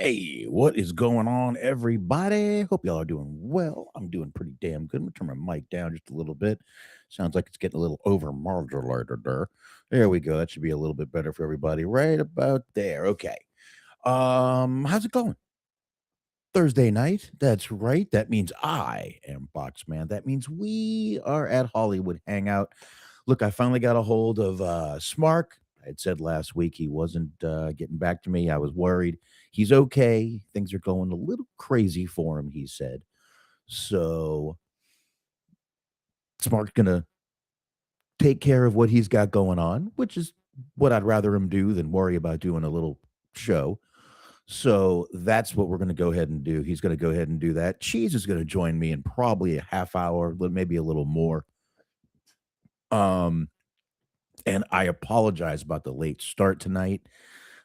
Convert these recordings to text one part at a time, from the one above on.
Hey, what is going on, everybody? Hope y'all are doing well. I'm doing pretty damn good. I'm gonna turn my mic down just a little bit. Sounds like it's getting a little over modulated there. There we go. That should be a little bit better for everybody. Right about there. Okay. How's it going? Thursday night. That's right. That means I am Boxman. That means we are at Hollywood Hangout. Look, I finally got a hold of Smark. I had said last week he wasn't getting back to me. I was worried. He's okay. Things are going a little crazy for him, he said. So Smark's gonna take care of what he's got going on, which is what I'd rather him do than worry about doing a little show. So that's what we're going to go ahead and do. He's going to go ahead and do that. Cheese is going to join me in probably a half hour, maybe a little more. Um, and I apologize about the late start tonight.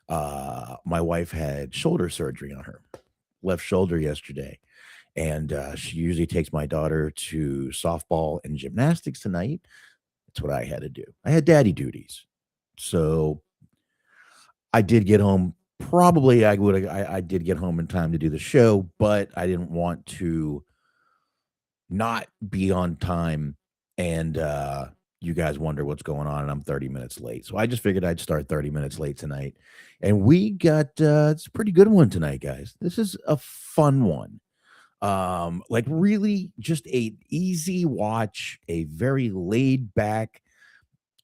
My wife had shoulder surgery on her left shoulder yesterday, and she usually takes my daughter to softball and gymnastics tonight. That's what I had to do. I had daddy duties, so I did get home. Probably I did get home in time to do the show, but I didn't want to not be on time and you guys wonder what's going on and I'm 30 minutes late. So I just figured I'd start 30 minutes late tonight. And we got it's a pretty good one tonight, guys. This is a fun one. Like really just a easy watch, a very laid back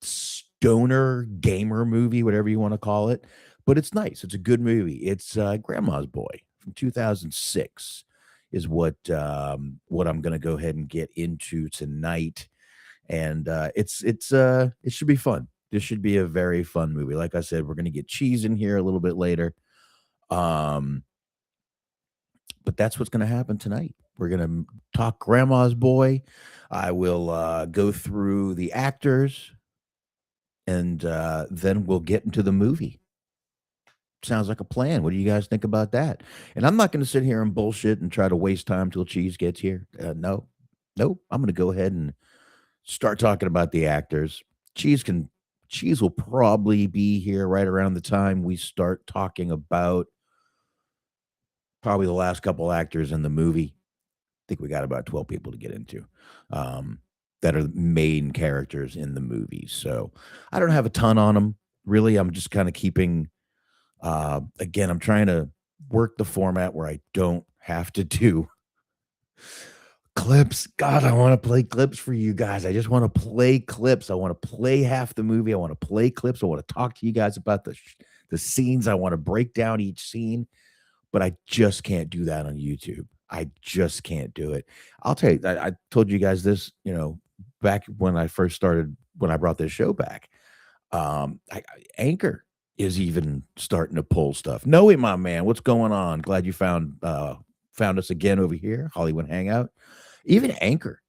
stoner gamer movie, whatever you want to call it. But it's nice. It's a good movie. It's Grandma's Boy from 2006 is what I'm going to go ahead and get into tonight, and it should be fun. This should be a very fun movie. Like I said, we're going to get cheese in here a little bit later, um, but that's what's going to happen tonight. We're going to talk Grandma's Boy. I will go through the actors, and then we'll get into the movie. Sounds like a plan. What do you guys think about that? And I'm not going to sit here and bullshit and try to waste time till Cheese gets here. No, nope. I'm going to go ahead and start talking about the actors. Cheese will probably be here right around the time we start talking about probably the last couple actors in the movie. I think we got about 12 people to get into that are the main characters in the movie. So I don't have a ton on them. Really, I'm just kind of keeping again, I'm trying to work the format where I don't have to do clips. God, I want to play clips for you guys. I just want to play clips. I want to play half the movie. I want to play clips. I want to talk to you guys about the scenes. I want to break down each scene, but I just can't do that on YouTube. I just can't do it. I'll tell you, I told you guys this, back when I first started, when I brought this show back. Anchor is even starting to pull stuff. Noe, my man, what's going on? Glad you found us again over here, Hollywood Hangout. Even Anchor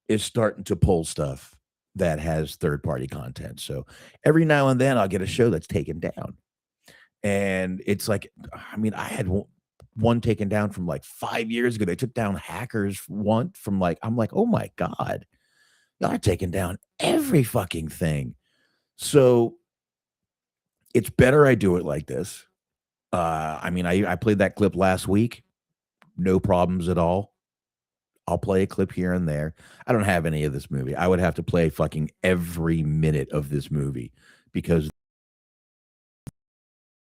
is starting to pull stuff that has third-party content. So every now and then I'll get a show that's taken down. And it's like, I mean, I had one taken down from like 5 years ago. They took down Hackers one from like, I'm like, oh my God, y'all are taking down every fucking thing. So it's better I do it like this. I mean, I played that clip last week. No problems at all. I'll play a clip here and there. I don't have any of this movie. I would have to play fucking every minute of this movie because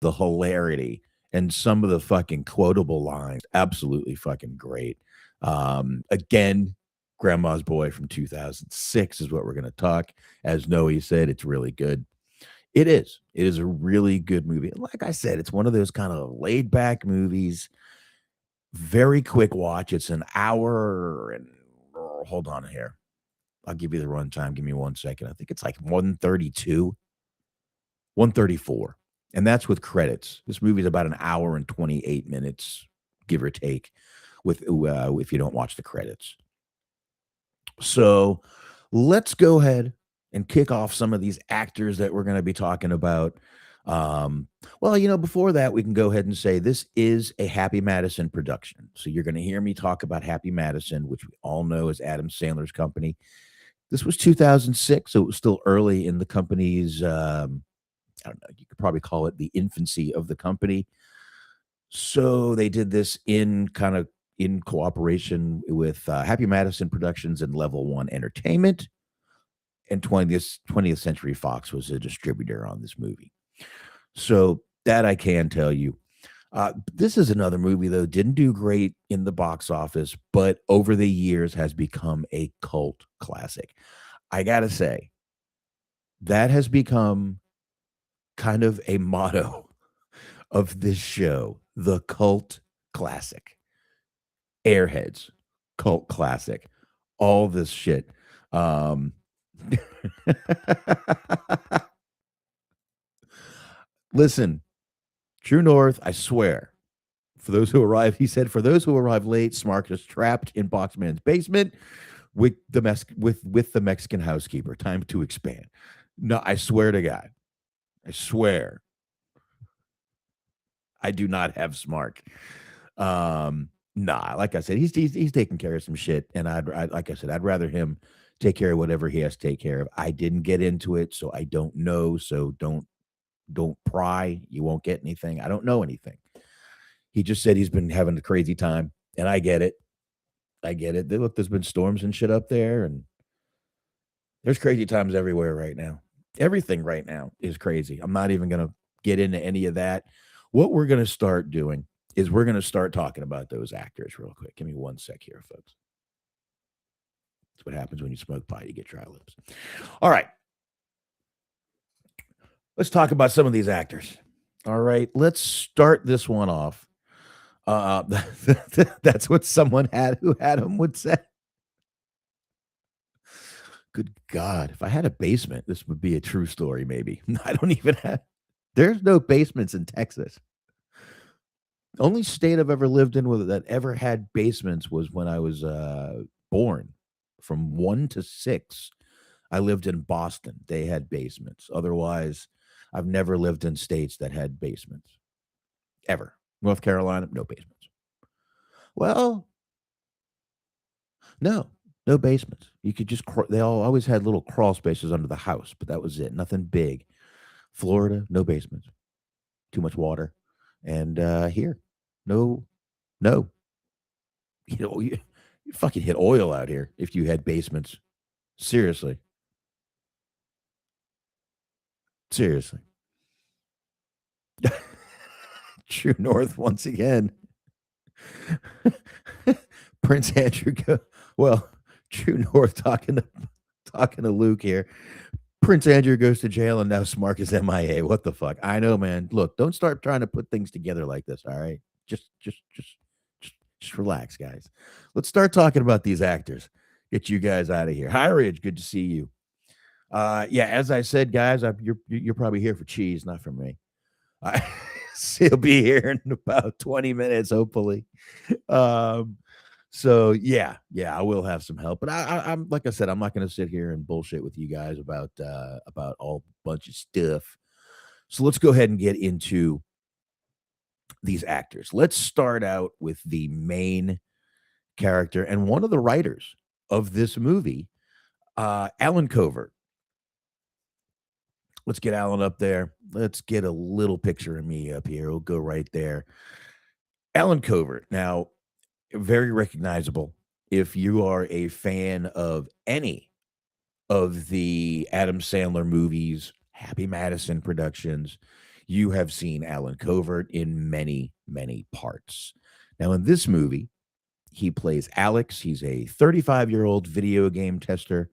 the hilarity and some of the fucking quotable lines, absolutely fucking great. Again, Grandma's Boy from 2006 is what we're going to talk. As Noe said, it's really good. It is. It is a really good movie. Like I said, it's one of those kind of laid back movies. Very quick watch. It's an hour and hold on here. I'll give you the runtime. Give me 1 second. I think it's like 132, 134. And that's with credits. This movie is about an hour and 28 minutes, give or take, with if you don't watch the credits. So let's go ahead and kick off some of these actors that we're going to be talking about. Well, before that, we can go ahead and say this is a Happy Madison production. So you're going to hear me talk about Happy Madison, which we all know is Adam Sandler's company. This was 2006, so it was still early in the company's, I don't know, you could probably call it the infancy of the company. So they did this in cooperation with Happy Madison Productions and Level One Entertainment, and 20th Century Fox was a distributor on this movie. So that I can tell you. This is another movie, though, didn't do great in the box office, but over the years has become a cult classic. I gotta say, that has become kind of a motto of this show, the cult classic. Airheads, cult classic, all this shit. Um, listen, True North, I swear. For those who arrive, he said, for those who arrive late, Smark is trapped in Boxman's basement with the Mexican housekeeper. Time to expand. No, I swear to God. I swear. I do not have Smark. Nah, like I said, he's taking care of some shit, and like I said, I'd rather him take care of whatever he has to take care of. I didn't get into it, so I don't know. So don't pry. You won't get anything. I don't know anything. He just said he's been having a crazy time, and I get it. I get it. Look, there's been storms and shit up there, and there's crazy times everywhere right now. Everything right now is crazy. I'm not even going to get into any of that. What we're going to start doing is we're going to start talking about those actors real quick. Give me one sec here, folks. That's what happens when you smoke pot. You get dry lips. All right. Let's talk about some of these actors. All right. Let's start this one off. That's what someone who had him would say. Good God. If I had a basement, this would be a true story, maybe. I don't even have. There's no basements in Texas. The only state I've ever lived in that ever had basements was when I was born. From 1 to 6, I lived in Boston. They had basements. Otherwise, I've never lived in states that had basements. Ever. North Carolina, no basements. Well, no basements. You could just, they always had little crawl spaces under the house, but that was it. Nothing big. Florida, no basements. Too much water. And here, no. You fucking hit oil out here if you had basements. Seriously. True North once again. Prince Andrew True North talking to Luke here. Prince Andrew goes to jail and now Smark is MIA. What the fuck? I know, man. Look, don't start trying to put things together like this, all right? Just relax, guys. Let's start talking about these actors. Get you guys out of here. Hi, Ridge. Good to see you. Yeah, as I said, guys, you're probably here for Cheese, not for me. He'll be here in about 20 minutes, hopefully. So yeah, I will have some help. But I'm like I said, I'm not going to sit here and bullshit with you guys about all bunch of stuff. So let's go ahead and get into these actors. Let's start out with the main character and one of the writers of this movie, Allen Covert. Let's get Allen up there. Let's get a little picture of me up here. We'll go right there. Allen Covert. Now, very recognizable if you are a fan of any of the Adam Sandler movies, Happy Madison productions. You have seen Allen Covert in many, many parts. Now, in this movie, he plays Alex. He's a 35-year-old video game tester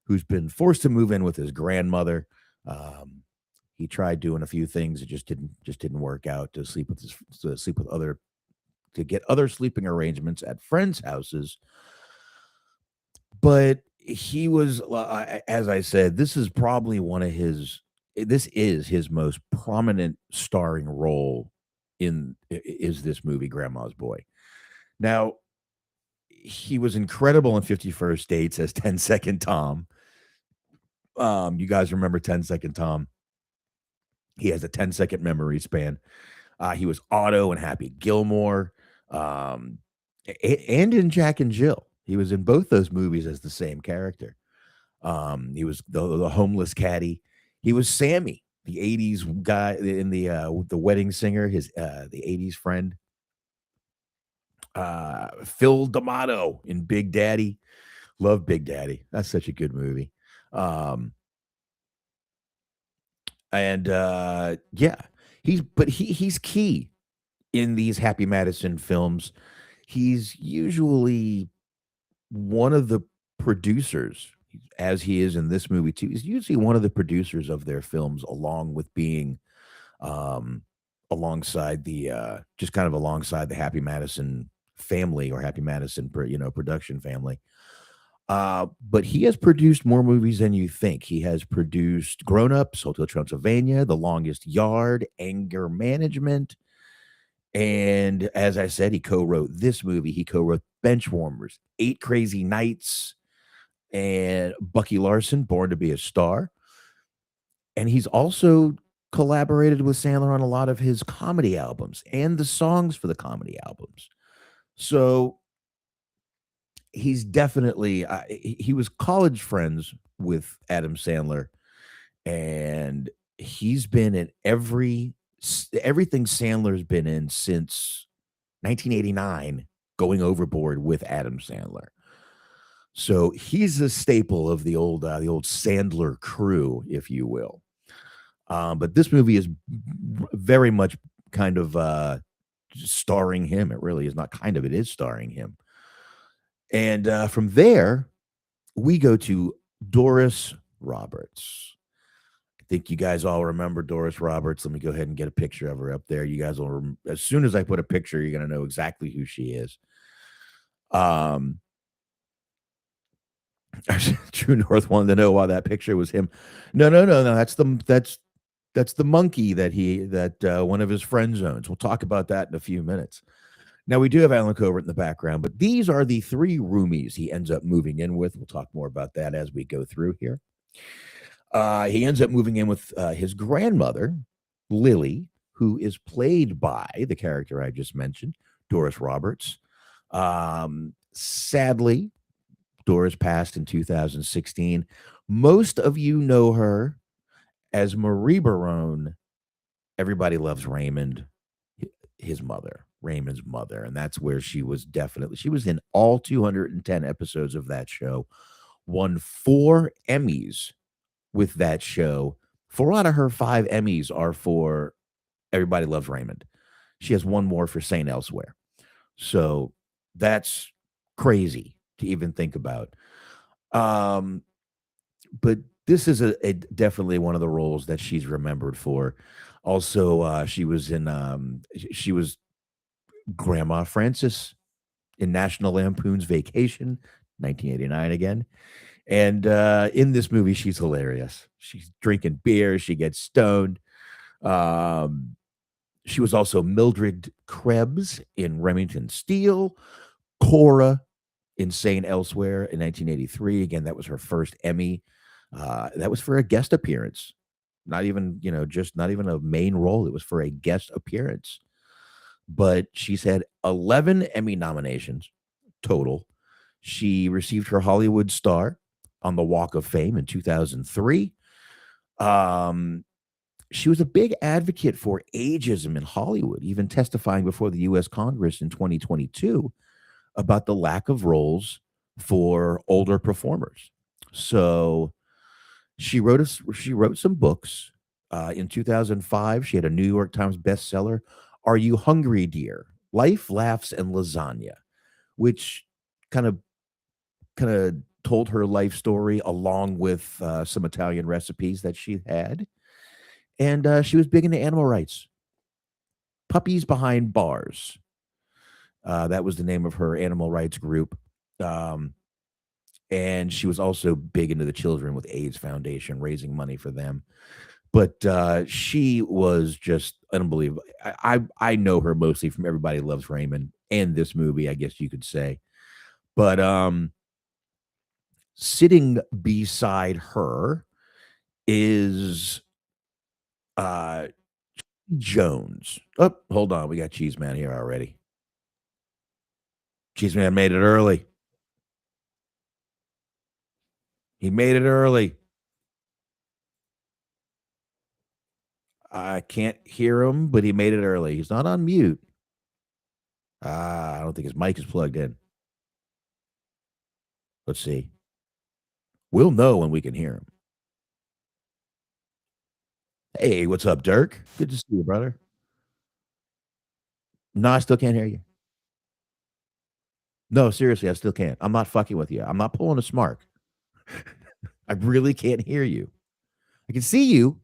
who's been forced to move in with his grandmother. He tried doing a few things. It just didn't work out to get other sleeping arrangements at friends' houses. But he was, as I said, this is his most prominent starring role is this movie, Grandma's Boy. Now, he was incredible in 51st Dates as 10-Second Tom. You guys remember 10-Second Tom? He has a 10-second memory span. He was Otto in Happy Gilmore, and in Jack and Jill. He was in both those movies as the same character. He was the homeless caddy. He was Sammy. the '80s guy in the wedding singer, his the '80s friend, Phil D'Amato in Big Daddy. Love Big Daddy. That's such a good movie. Um, and yeah, he's key in these Happy Madison films. He's usually one of the producers, as he is in this movie too. He's usually one of the producers of their films, along with being um, alongside the just kind of alongside the Happy Madison family or Happy Madison, production family. But he has produced more movies than you think. He has produced Grown Ups, Hotel Transylvania, The Longest Yard, Anger Management, and as I said, he co-wrote this movie. He co-wrote Benchwarmers, Eight Crazy Nights, and Bucky Larson, Born to Be a Star. And he's also collaborated with Sandler on a lot of his comedy albums and the songs for the comedy albums. So he's definitely he was college friends with Adam Sandler, and he's been in everything Sandler's been in since 1989, going overboard with Adam Sandler. So he's a staple of the old Sandler crew, if you will. But this movie is very much kind of starring him. It really is not kind of, it is starring him. And from there, we go to Doris Roberts. I think you guys all remember Doris Roberts. Let me go ahead and get a picture of her up there. You guys will, as soon as I put a picture, you're going to know exactly who she is. Um, True North wanted to know why that picture was him. No. That's the monkey that one of his friends owns. We'll talk about that in a few minutes. Now, we do have Allen Covert in the background, but these are the three roomies he ends up moving in with. We'll talk more about that as we go through here. He ends up moving in with his grandmother, Lily, who is played by the character I just mentioned, Doris Roberts. Sadly, Doris passed in 2016. Most of you know her as Marie Barone. Everybody Loves Raymond, his mother, Raymond's mother. And that's where she was in all 210 episodes of that show, won 4 Emmys with that show. 4 out of her 5 Emmys are for Everybody Loves Raymond. She has one more for St. Elsewhere. So that's crazy to even think about. But this is a definitely one of the roles that she's remembered for. Also, she was Grandma Frances in National Lampoon's Vacation, 1989 again. And in this movie, she's hilarious. She's drinking beer. She gets stoned. Um, she was also Mildred Krebs in Remington Steele, Cora in St. Elsewhere in 1983. Again, that was her first Emmy. That was for a guest appearance. Not even, not even a main role. It was for a guest appearance. But she's had 11 Emmy nominations total. She received her Hollywood star on the Walk of Fame in 2003. She was a big advocate for ageism in Hollywood, even testifying before the U.S. Congress in 2022 about the lack of roles for older performers. So she wrote some books. In 2005, she had a New York Times bestseller, Are You Hungry, Dear? Life, Laughs, and Lasagna, which kind of told her life story along with some Italian recipes that she had. And she was big into animal rights. Puppies Behind Bars. That was the name of her animal rights group. And she was also big into the Children with AIDS Foundation, raising money for them. But she was just unbelievable. I know her mostly from Everybody Loves Raymond and this movie, I guess you could say. But sitting beside her is uh Jones. Oh, hold on. We got Cheezman here already. Cheezman made it early. He made it early. I can't hear him, but he made it early. He's not on mute. I don't think his mic is plugged in. Let's see. We'll know when we can hear him. Hey, what's up, Dirk? Good to see you, brother. No, I still can't hear you. No, seriously, I still can't. I'm not fucking with you. I'm not pulling a smart. I really can't hear you. I can see you.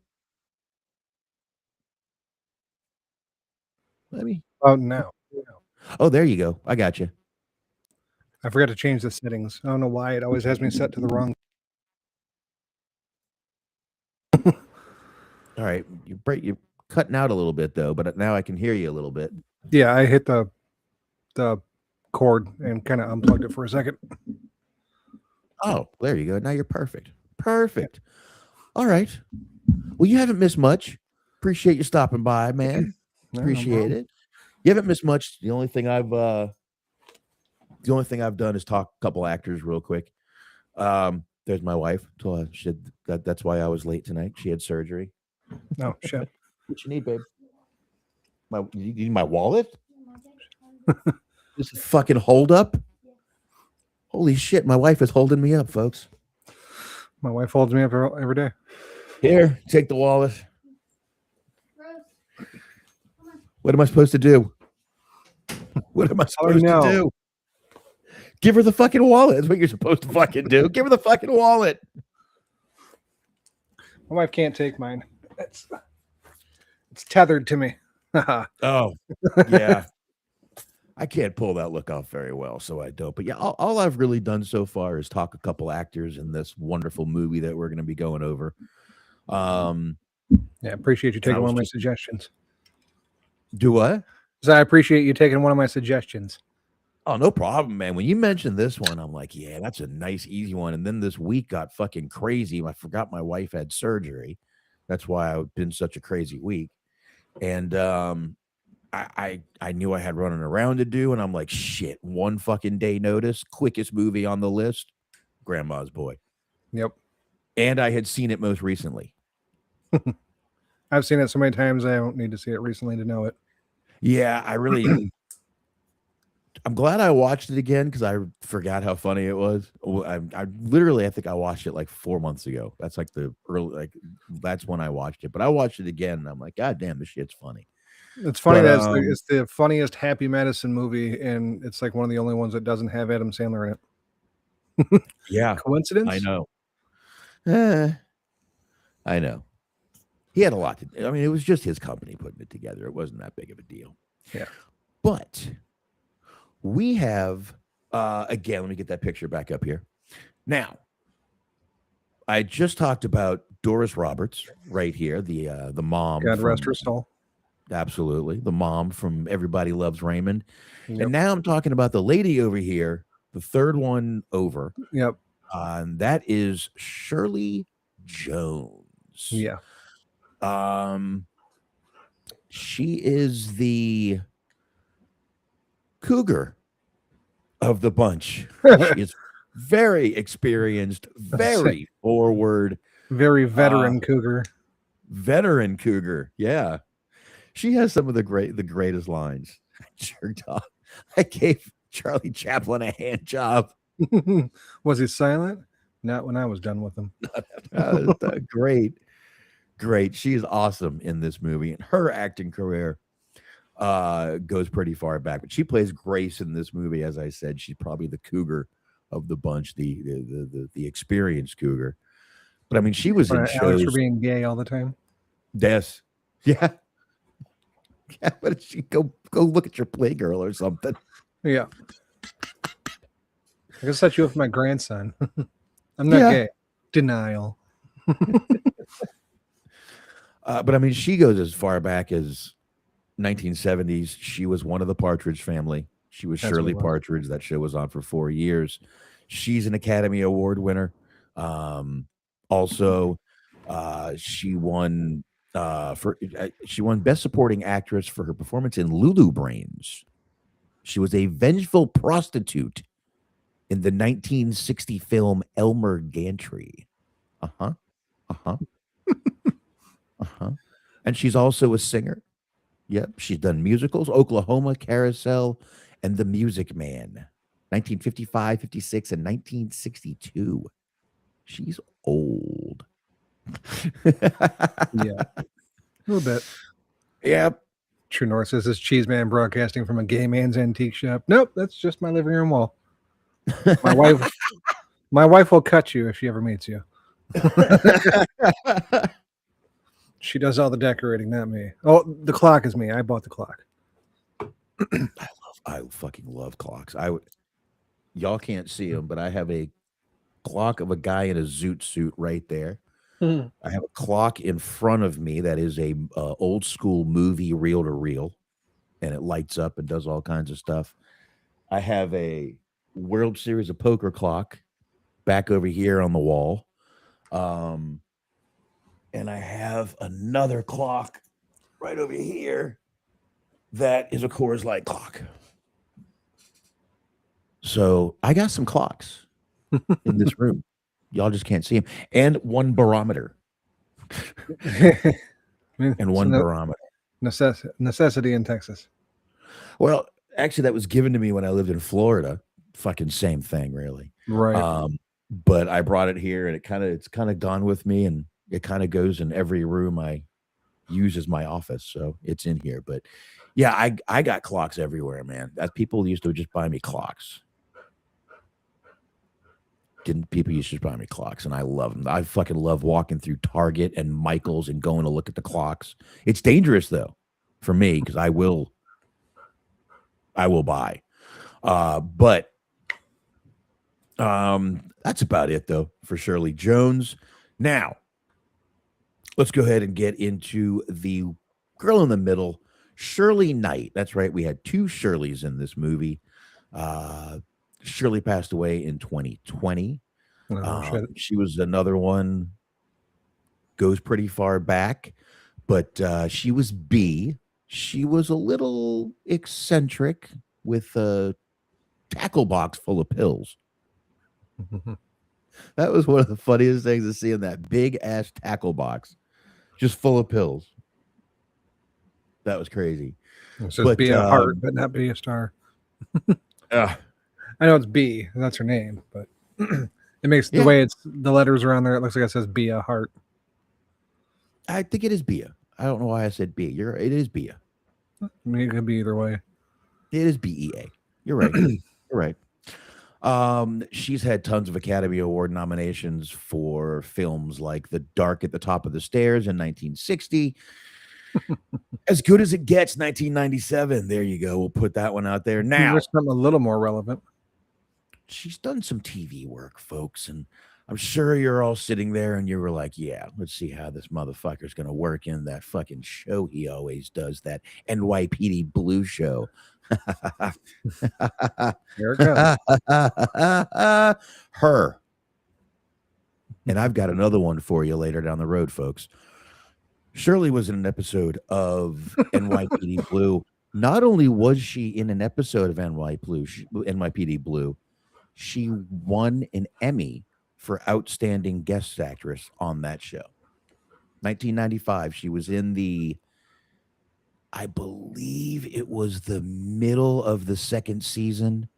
Let me. Oh, no. Oh, there you go. I got you. I forgot to change the settings. I don't know why. It always has me set to the wrong. All right. You're cutting out a little bit, though, but now I can hear you a little bit. Yeah, I hit the cord and kind of unplugged it for a second. Oh, there you go. Now you're perfect. Perfect. All right. Well, you haven't missed much. Appreciate you stopping by, man. Appreciate it. You haven't missed much. The only thing I've done is talk a couple actors real quick. There's my wife. That's why I was late tonight. She had surgery. Oh shit. What you need, babe? You need my wallet? This is fucking hold up. Holy shit, my wife is holding me up, folks. My wife holds me up every day. Here, take the wallet. What am I supposed to do? What am I supposed to do? Give her the fucking wallet. That's what you're supposed to fucking do. Give her the fucking wallet. My wife can't take mine. It's tethered to me. Oh, yeah. I can't pull that look off very well, so I don't. But yeah, all I've really done so far is talk a couple actors in this wonderful movie that we're going to be going over. Yeah, appreciate you taking one of my suggestions. Do what? I appreciate you taking one of my suggestions. Oh, no problem, man. When you mentioned this one, I'm like, yeah, that's a nice, easy one. And then this week got fucking crazy. I forgot my wife had surgery. That's why I've been such a crazy week. And I knew I had running around to do, and I'm like, shit, one fucking day notice, quickest movie on the list, Grandma's Boy. Yep. And I had seen it most recently. I've seen it so many times, I don't need to see it recently to know it. Yeah, I'm glad I watched it again because I forgot how funny it was. I think I watched it like 4 months ago. That's like that's when I watched it. But I watched it again, and I'm like, God damn, this shit's funny. It's funny that it's the funniest Happy Madison movie, and it's like one of the only ones that doesn't have Adam Sandler in it. Yeah. Coincidence? I know. I know. He had a lot to do. I mean, it was just his company putting it together. It wasn't that big of a deal. Yeah. But we have, again, let me get that picture back up here. Now, I just talked about Doris Roberts right here, the mom. God rest her soul. Absolutely. The mom from Everybody Loves Raymond. Yep. And now I'm talking about the lady over here, the third one over. Yep. And that is Shirley Jones. Yeah. She is the cougar of the bunch. She is very experienced, very forward, very veteran cougar. Veteran cougar, yeah. She has some of the greatest lines. Jerked off. I gave Charlie Chaplin a hand job. Was he silent? Not when I was done with him. Great. She is awesome in this movie, and her acting career goes pretty far back. But she plays Grace in this movie. As I said, she's probably the cougar of the bunch, the experienced cougar. But I mean, she was in shows for being gay all the time. Yes, yeah. Yeah, but she go look at your Playgirl or something. Yeah, I guess set you up with my grandson. I'm not gay. Denial. But I mean, she goes as far back as 1970s. She was one of the Partridge Family. She was Shirley Partridge. That show was on for 4 years. She's an Academy Award winner. Also, she won Best Supporting Actress for her performance in Lulu Brains. She was a vengeful prostitute in the 1960 film Elmer Gantry. And she's also a singer. Yep, she's done musicals, Oklahoma, Carousel, and The Music Man, 1955, 56, and 1962. She's old. Yeah, a little bit. Yep. True North says this Cheezman broadcasting from a gay man's antique shop. Nope, that's just my living room wall. My wife will cut you if she ever meets you. She does all the decorating, not me. Oh, the clock is me. I bought the clock. I fucking love clocks. Y'all can't see them, but I have a clock of a guy in a zoot suit right there. Mm-hmm. I have a clock in front of me that is a old school movie reel to reel, and it lights up and does all kinds of stuff. I have a World Series of Poker clock back over here on the wall. And I have another clock right over here that is a Coors Light clock. So I got some clocks in this room. Y'all just can't see them. And one barometer. And one barometer. Necessity in Texas. Well, actually, that was given to me when I lived in Florida. Fucking same thing, really. Right. But I brought it here, and it's kind of gone with me, and it kind of goes in every room I use as my office. So it's in here. But yeah, I got clocks everywhere, man. People used to just buy me clocks. People used to buy me clocks, and I love them. I fucking love walking through Target and Michael's and going to look at the clocks. It's dangerous though for me because I will buy. But that's about it though for Shirley Jones. Now, let's go ahead and get into the girl in the middle, Shirley Knight. That's right. We had two Shirleys in this movie. Shirley passed away in 2020. She was another one, goes pretty far back, but she was B. She was a little eccentric with a tackle box full of pills. That was one of the funniest things to see in that big ass tackle box, just full of pills. That was crazy. It says be a heart, but not be a star. I know it's B. That's her name, but it makes the way the letters are on there. It looks like it says be a heart. I think it is Bia. I don't know why I said B. It is Bia. I mean, it could be either way. It is BEA. You're right. You're right. She's had tons of Academy Award nominations for films like The Dark at the Top of the Stairs in 1960. As Good as It Gets, 1997. There you go. We'll put that one out there. Now, there's something a little more relevant. She's done some TV work, folks, and I'm sure you're all sitting there and you were like, yeah, let's see how this motherfucker's going to work in that fucking show he always does, that NYPD Blue show. Here it goes. Her. And I've got another one for you later down the road, folks. Shirley was in an episode of NYPD Blue. Not only was she in an episode of NYPD Blue, she won an Emmy for Outstanding Guest Actress on that show. 1995, she was in I believe it was the middle of the second season.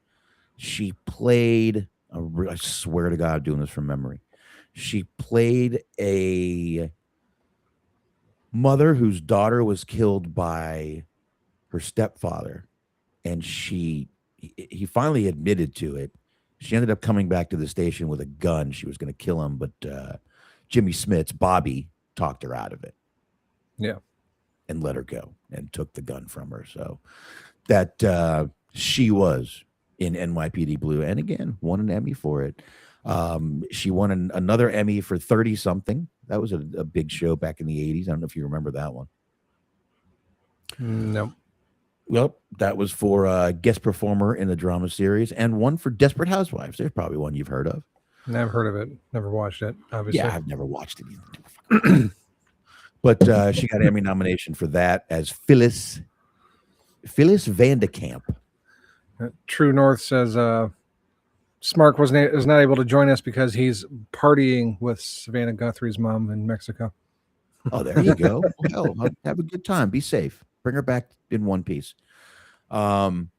She played, I swear to God, I'm doing this from memory. She played a mother whose daughter was killed by her stepfather, and he finally admitted to it. She ended up coming back to the station with a gun. She was going to kill him, but Jimmy Smith's Bobby talked her out of it. Yeah. And let her go and took the gun from her. So that she was in NYPD Blue, and again, won an Emmy for it. She won another Emmy for 30 something. That was a big show back in the 80s. I don't know if you remember that one. No. Well, that was for guest performer in the drama series, and one for Desperate Housewives. There's probably one you've heard of. Never heard of it. Never watched it, obviously. Yeah, I've never watched it either. But she got an Emmy nomination for that as Phyllis Vandekamp. True North says Smark is not able to join us because he's partying with Savannah Guthrie's mom in Mexico. Oh, there you go. Well, hell, have a good time. Be safe. Bring her back in one piece. And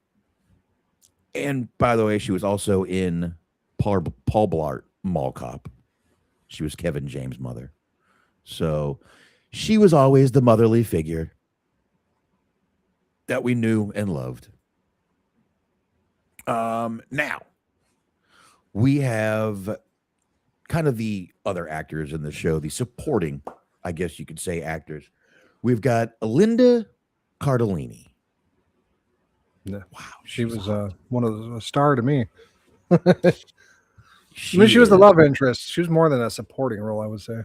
by the way, she was also in Paul Blart Mall Cop. She was Kevin James' mother. So she was always the motherly figure that we knew and loved. Now we have kind of the other actors in the show, the supporting, I guess you could say, actors. We've got Linda Cardellini. Yeah. Wow, she was one of a star to me. She was the love interest. She was more than a supporting role, I would say.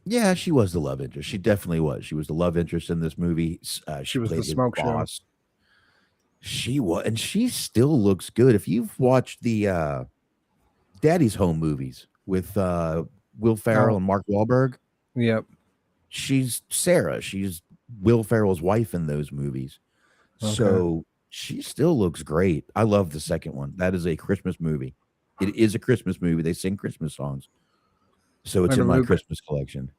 Yeah, she was the love interest. She definitely was. She was the love interest in this movie. She was the smoke show. She was, and she still looks good. If you've watched the Daddy's Home movies with Will Ferrell and Mark Wahlberg, yep, she's Sarah. She's Will Ferrell's wife in those movies. Okay. So she still looks great. I love the second one. That is a Christmas movie. It is a Christmas movie. They sing Christmas songs. So it's in my Christmas collection.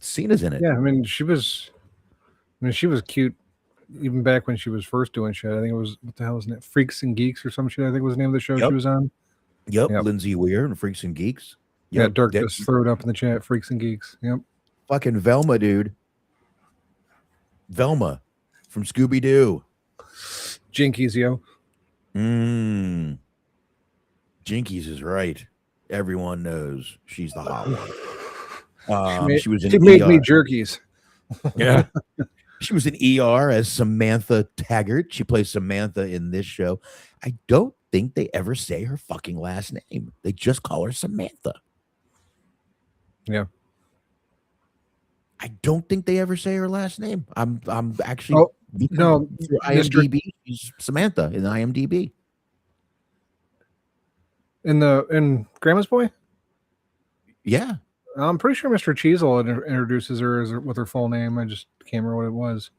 Cena's in it. Yeah, I mean, she was cute even back when she was first doing shit. I think it was, what the hell was it? Freaks and Geeks or some shit, I think was the name of the show she was on. Yep. Lindsay Weir and Freaks and Geeks. Yep. Yeah, Dirk just threw it up in the chat. Freaks and Geeks. Yep. Fucking Velma, dude. Velma from Scooby-Doo. Jinkies, yo. Jinkies is right. Everyone knows she's the hot one. She was in She made me jerkies. Yeah. She was in ER as Samantha Taggart. She plays Samantha in this show. I don't think they ever say her fucking last name. They just call her Samantha. Yeah. I don't think they ever say her last name. I'm actually no, IMDb. She's Samantha in IMDb. In Grandma's Boy? Yeah. I'm pretty sure Mr. Cheezle introduces her with her full name. I just can't remember what it was.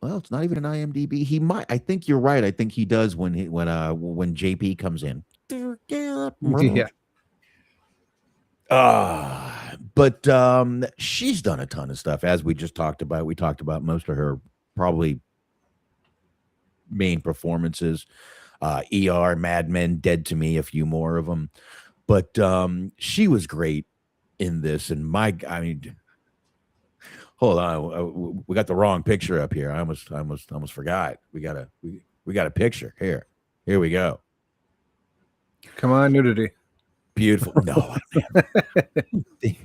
Well, it's not even an IMDb. He might. I think you're right. I think he does when JP comes in. Yeah. But she's done a ton of stuff, as we just talked about. We talked about most of her probably main performances. ER, Mad Men, Dead to Me, a few more of them. But she was great in this. And I mean, hold on, we got the wrong picture up here. I almost forgot. We got a picture here. Here we go. Come on, nudity. Beautiful. No, man.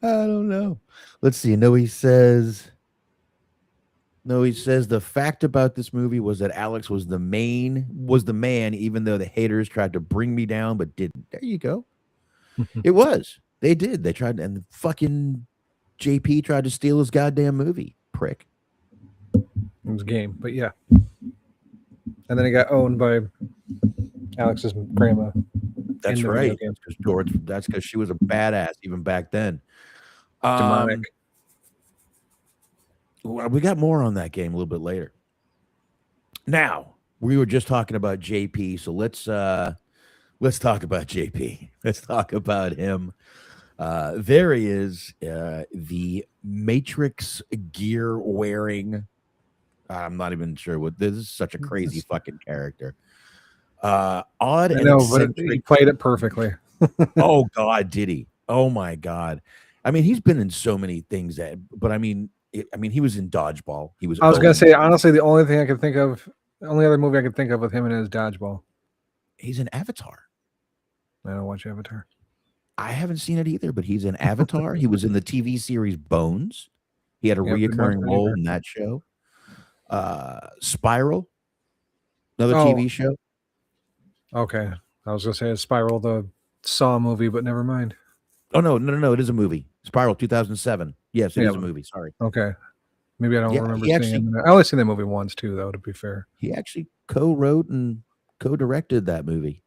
I don't know. Let's see. He says the fact about this movie was that Alex was the man, even though the haters tried to bring me down, but didn't. There you go. It was. They did. They tried, and fucking JP tried to steal his goddamn movie. Prick. It was a game, but yeah. And then it got owned by Alex's grandma. That's right. That's because she was a badass even back then. Demonic. We got more on that game a little bit later. Now, we were just talking about JP, so let's talk about JP. Let's talk about him. There he is, the Matrix gear wearing. I'm not even sure what this is. Such a crazy fucking character. Odd and eccentric. But he played it perfectly. Oh God, did he? Oh my God. I mean, he's been in so many things but I mean, he was in Dodgeball. I was gonna say, honestly, the only thing I could think of, the only other movie I could think of with him in is Dodgeball. He's in Avatar. I don't watch Avatar. I haven't seen it either, but he's in Avatar. He was in the TV series Bones. He had a reoccurring role in that show. Spiral, another TV show. Okay, I was gonna say Spiral, the Saw movie, but never mind. Oh no! It is a movie. Spiral, 2007. Yes, it is a movie. Sorry. Okay, maybe I don't remember seeing it. I only seen that movie once too, though. To be fair, he actually co-wrote and co-directed that movie.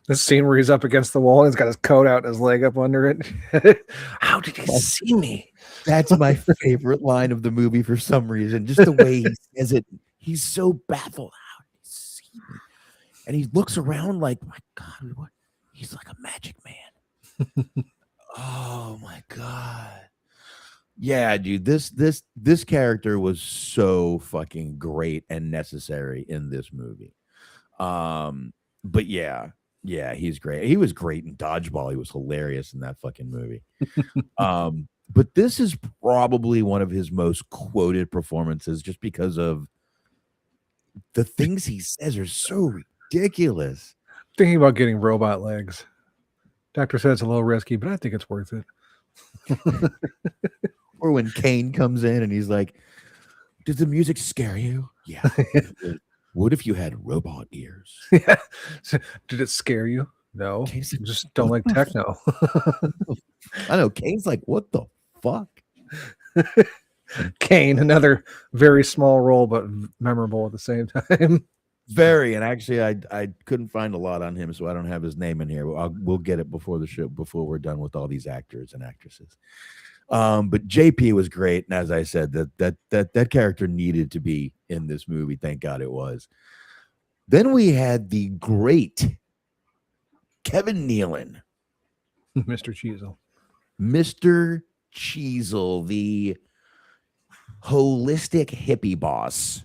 This scene where he's up against the wall and he's got his coat out and his leg up under it. How did he see me? That's my favorite line of the movie for some reason. Just the way he says it. He's so baffled. How did he see me? And he looks around like, my God, what? He's like a magic man. Oh my God. Yeah, dude, this character was so fucking great and necessary in this movie. But yeah, he's great. He was great in Dodgeball. He was hilarious in that fucking movie. But this is probably one of his most quoted performances just because of the things he says are so ridiculous. Thinking about getting robot legs. Doctor said it's a little risky, but I think it's worth it. Or when Kane comes in and he's like, does the music scare you? Yeah. What if you had robot ears? Yeah. Did it scare you? No. Kane's like, just don't like techno. I know. Kane's like, what the fuck? Kane, another very small role, but memorable at the same time. Very. And actually, I couldn't find a lot on him, so I don't have his name in here. We'll get it before the show, before we're done with all these actors and actresses. But JP was great, and as I said, that character needed to be in this movie. Thank God it was. Then we had the great Kevin Nealon, Mr. Cheezle, the holistic hippie boss,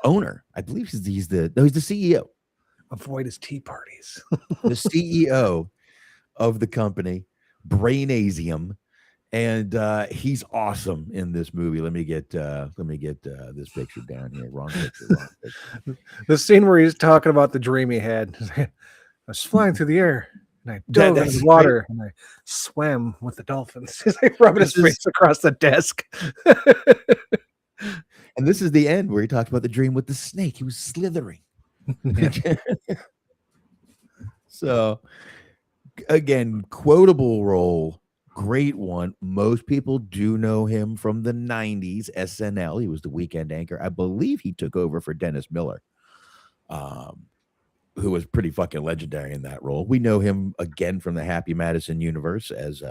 owner. I believe he's the CEO. Avoid his tea parties. The CEO of the company, Brainasium. And he's awesome in this movie. Let me get this picture down here. Wrong picture. The scene where he's talking about the dream he had. I was flying through the air and I dove into the water and I swam with the dolphins. He's like rubbing his face across the desk. And this is the end where he talks about the dream with the snake. He was slithering. So again, quotable role. Great one. Most people do know him from the 90s SNL. He was the weekend anchor. I believe he took over for Dennis Miller, who was pretty fucking legendary in that role. We know him again from the Happy Madison universe as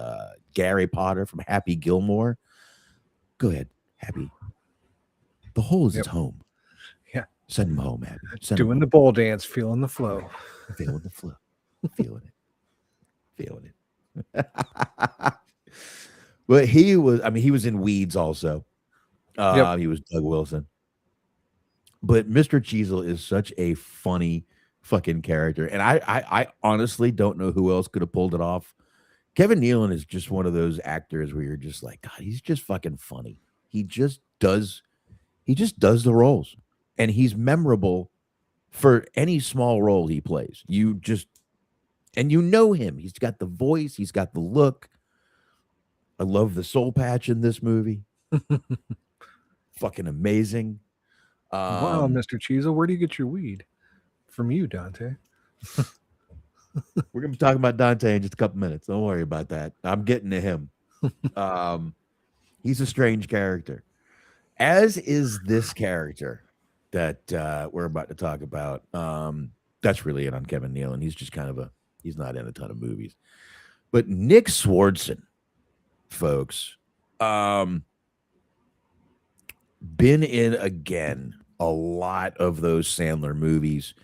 Gary Potter from Happy Gilmore. Go ahead, Happy. The hole is his home. Yeah. Send him home, Happy. Doing the bowl dance, feeling the flow. Feeling the flow. Feeling it. But he was in Weeds also. He was Doug Wilson. But Mr. Cheezle is such a funny fucking character, and I honestly don't know who else could have pulled it off. Kevin Nealon is just one of those actors where you're just like, God, he's just fucking funny. He just does the roles, and he's memorable for any small role he plays. And you know him. He's got the voice. He's got the look. I love the soul patch in this movie. Fucking amazing. Wow, Mr. Cheezle, where do you get your weed? From you, Dante. We're going to be talking about Dante in just a couple minutes. Don't worry about that. I'm getting to him. He's a strange character, as is this character that we're about to talk about. That's really it on Kevin Nealon. He's just he's not in a ton of movies. But Nick Swardson, folks, been in, again, a lot of those Sandler movies.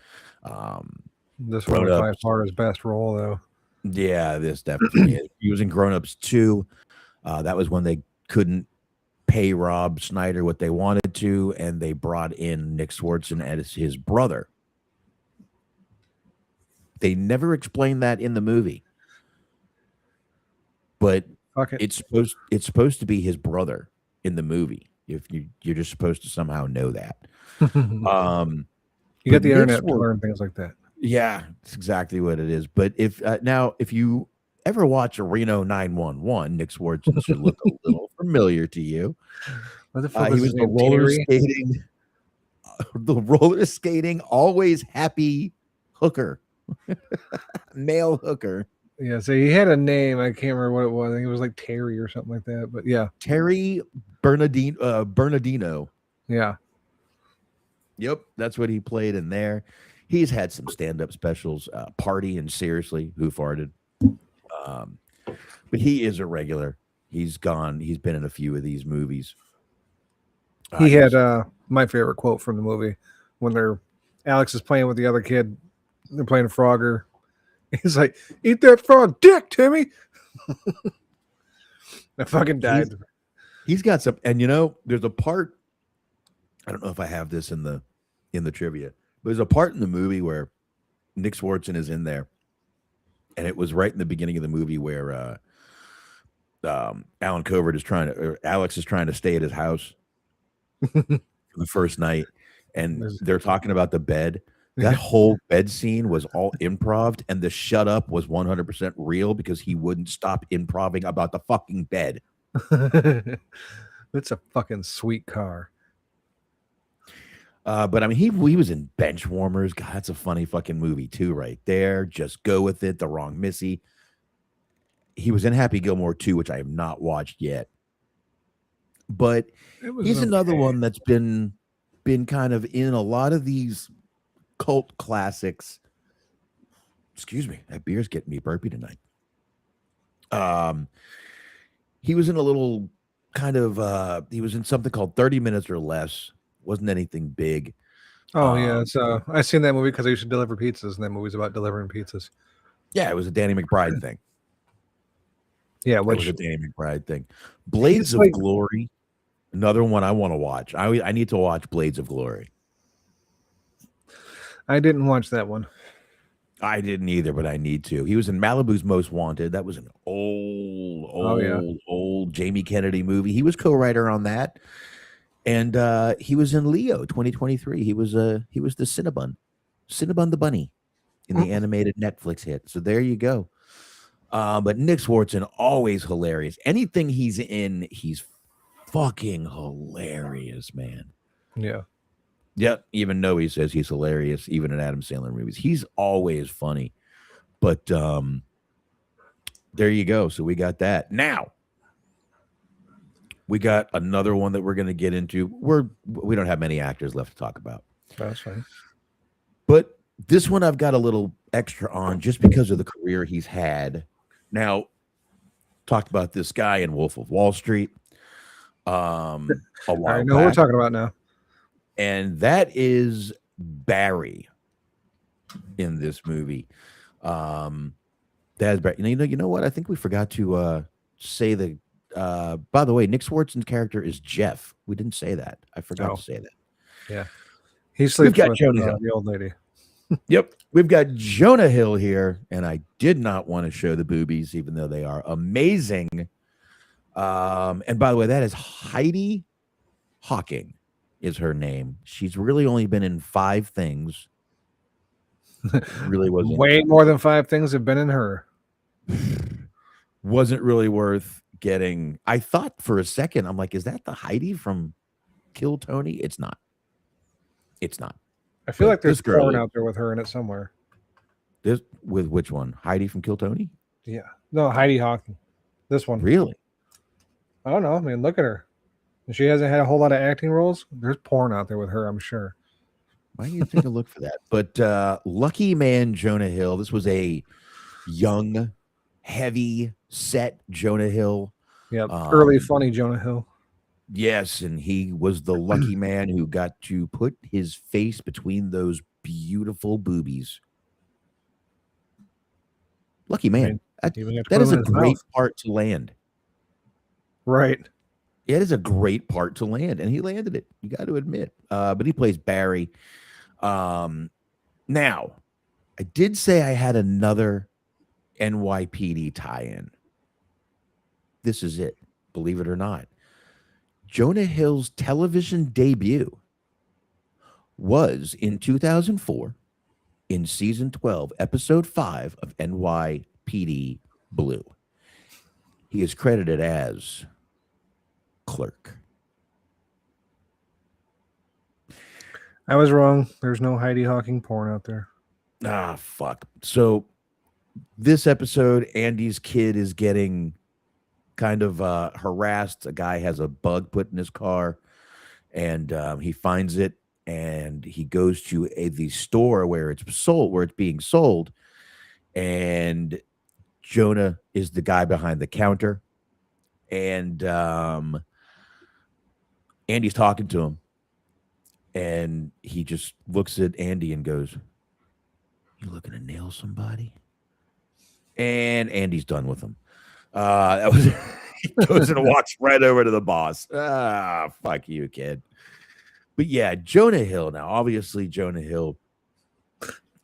This one by far his best role, though. Yeah, this definitely is. He was in Grown Ups 2. That was when they couldn't pay Rob Schneider what they wanted to, and they brought in Nick Swardson as his brother. They never explained that in the movie, but it's supposed to be his brother in the movie. If you're just supposed to somehow know that. You got the internet to learn things like that. Yeah, it's exactly what it is. But if you ever watch a Reno 911, Nick Swardson should look a little familiar to you. What the fuck he was the roller skating, always happy hooker. Male hooker. Yeah, so he had a name. I can't remember what it was. I think it was like Terry or something like that. But yeah, Terry Bernardino. Yeah. Yep, that's what he played in there. He's had some stand-up specials, Party and Seriously, Who Farted. But he is a regular. He's been in a few of these movies. He had my favorite quote from the movie when they're Alex is playing with the other kid. They're playing Frogger. He's like, "Eat that frog dick, Timmy." I fucking died. He's got some, and there's a part. I don't know if I have this in the trivia, but there's a part in the movie where Nick Swardson is in there, and it was right in the beginning of the movie where Allen Covert Alex is trying to stay at his house the first night, and they're talking about the bed. That whole bed scene was all improv, and the shut up was 100% real because he wouldn't stop improving about the fucking bed. It's a fucking sweet car. But I mean, he was in Benchwarmers. God, that's a funny fucking movie too, right there. Just Go With It, The Wrong Missy. He was in Happy Gilmore 2, which I have not watched yet. But he's another one that's been kind of in a lot of these cult classics. Excuse me, that beer's getting me burpy tonight. He was in a little kind of he was in something called 30 Minutes or Less. Wasn't anything big. Oh yeah, so I seen that movie because I used to deliver pizzas, and that movie's about delivering pizzas. Yeah, it was a Danny McBride thing. Yeah, which was a Danny McBride thing. Blades of Glory, another one I want to watch. I need to watch Blades of Glory. I didn't watch that one. I didn't either, but I need to. He was in Malibu's Most Wanted. That was an old Jamie Kennedy movie. He was co-writer on that. And he was in Leo 2023. He was the Cinnabon the bunny in the animated Netflix hit. So there you go. But Nick Swardson, always hilarious. Anything he's in, he's fucking hilarious, man. Yeah. Yep. Even though he says he's hilarious, even in Adam Sandler movies, he's always funny. But there you go. So we got that. Now we got another one that we're going to get into. We don't have many actors left to talk about. That's fine. But this one I've got a little extra on just because of the career he's had. Now, talked about this guy in Wolf of Wall Street. A while I know what we're talking about now. And that is Barry in this movie. That's Barry. You know what? I think we forgot to say the. By the way, Nick Swardson's character is Jeff. We didn't say that. I forgot to say that. Yeah, he sleeps with Jonah Hill, the old lady. Yep, we've got Jonah Hill here, and I did not want to show the boobies, even though they are amazing. And by the way, that is Heidi Hawking, is her name. She's really only been in 5 things. Really wasn't way more than 5 things have been in her. Wasn't really worth getting. I thought for a second, I'm like, is that the Heidi from Kill Tony? It's not. It's not. I feel like there's porn out there with her in it somewhere. This with which one? Heidi from Kill Tony? Yeah. No, Heidi Hawking. This one. Really? I don't know. I mean, look at her. She hasn't had a whole lot of acting roles. There's porn out there with her, I'm sure. Why don't you take a look for that? But lucky man Jonah Hill. This was a young, heavy set Jonah Hill. Yep. Early funny Jonah Hill. Yes, and he was the lucky man who got to put his face between those beautiful boobies. Lucky man. That is a great part to land. Right. It is a great part to land, and he landed it. You got to admit. But he plays Barry. Now, I did say I had another NYPD tie-in. This is it. Believe it or not. Jonah Hill's television debut was in 2004 in season 12, episode 5 of NYPD Blue. He is credited as Clerk. I was wrong. There's no Heidi Hawking porn out there. Ah, fuck. So this episode, Andy's kid is getting kind of harassed. A guy has a bug put in his car, and he finds it, and he goes to the store where it's being sold, and Jonah is the guy behind the counter, and Andy's talking to him, And he just looks at Andy and goes, "You looking to nail somebody?" And Andy's done with him. That was he goes and walks right over to the boss. Ah, fuck you, kid. But yeah, Jonah Hill. Now, obviously, Jonah Hill,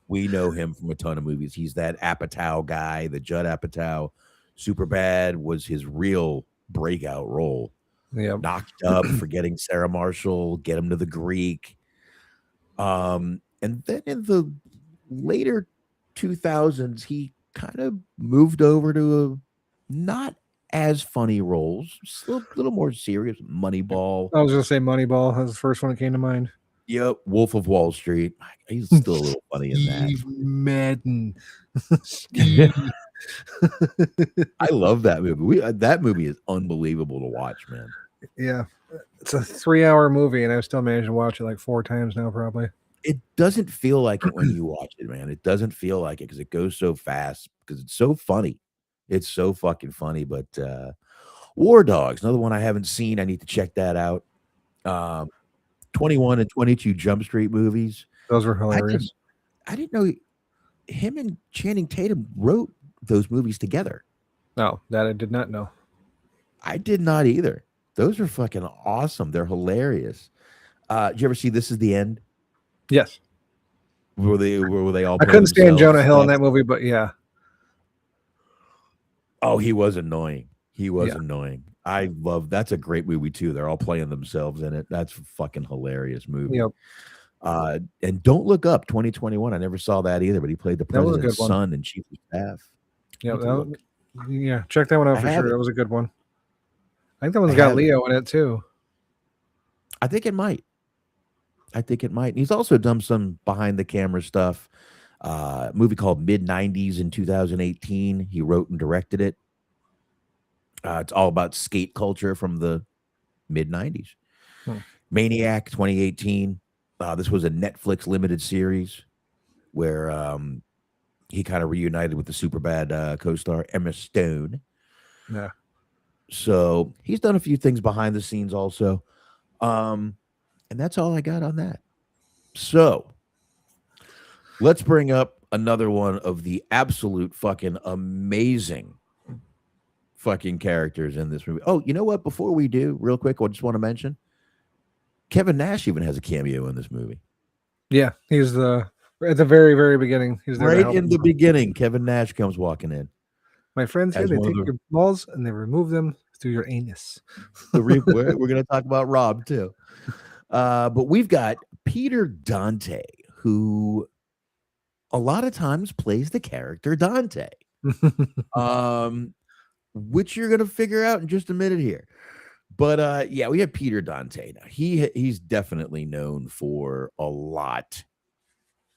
we know him from a ton of movies. He's that Apatow guy, the Judd Apatow. Superbad was his real breakout role. Yeah. Knocked Up, Forgetting Sarah Marshall, Get Him to the Greek. And then in the later 2000s, he kind of moved over to a not as funny roles, just a little more serious. Moneyball. I was going to say Moneyball. That was the first one that came to mind. Yep, Wolf of Wall Street. He's still a little funny in that. Steve Madden. I love that movie. That movie is unbelievable to watch, man. Yeah. It's a 3-hour movie, and I've still managed to watch it like 4 times now, probably. It doesn't feel like it when you watch it, man. It doesn't feel like it because it goes so fast, because it's so funny. It's so fucking funny. But War Dogs, another one I haven't seen. I need to check that out. 21 and 22 Jump Street movies. Those were hilarious. I didn't know him and Channing Tatum wrote those movies together. No, that I did not know. I did not either. Those are fucking awesome. They're hilarious. Did you ever see This Is the End? Yes. Were they all? I couldn't stand Jonah Hill in that movie, but yeah. Oh, he was annoying. He was annoying. I love that's a great movie too. They're all playing themselves in it. That's a fucking hilarious movie. Yep. And Don't Look Up 2021. I never saw that either, but he played the president's son and chief of staff. Yeah, check that one out for sure. That was a good one. I think that one's got Leo in it too. I think it might. And he's also done some behind the camera stuff. A movie called Mid-90s in 2018. He wrote and directed it. It's all about skate culture from the mid-90s. Maniac 2018. This was a Netflix limited series where he kind of reunited with the Superbad co-star Emma Stone. Yeah. So he's done a few things behind the scenes also. And that's all I got on that. So let's bring up another one of the absolute fucking amazing fucking characters in this movie. Oh, you know what? Before we do, real quick, I just want to mention Kevin Nash even has a cameo in this movie. Yeah, he's at the very, very beginning. He's there right in the beginning. Kevin Nash comes walking in. My friends here, they take your balls and they remove them through your anus. We're going to talk about Rob too. But we've got Peter Dante, who a lot of times plays the character Dante. Which you're going to figure out in just a minute here. But yeah, we have Peter Dante. Now, he's definitely known for a lot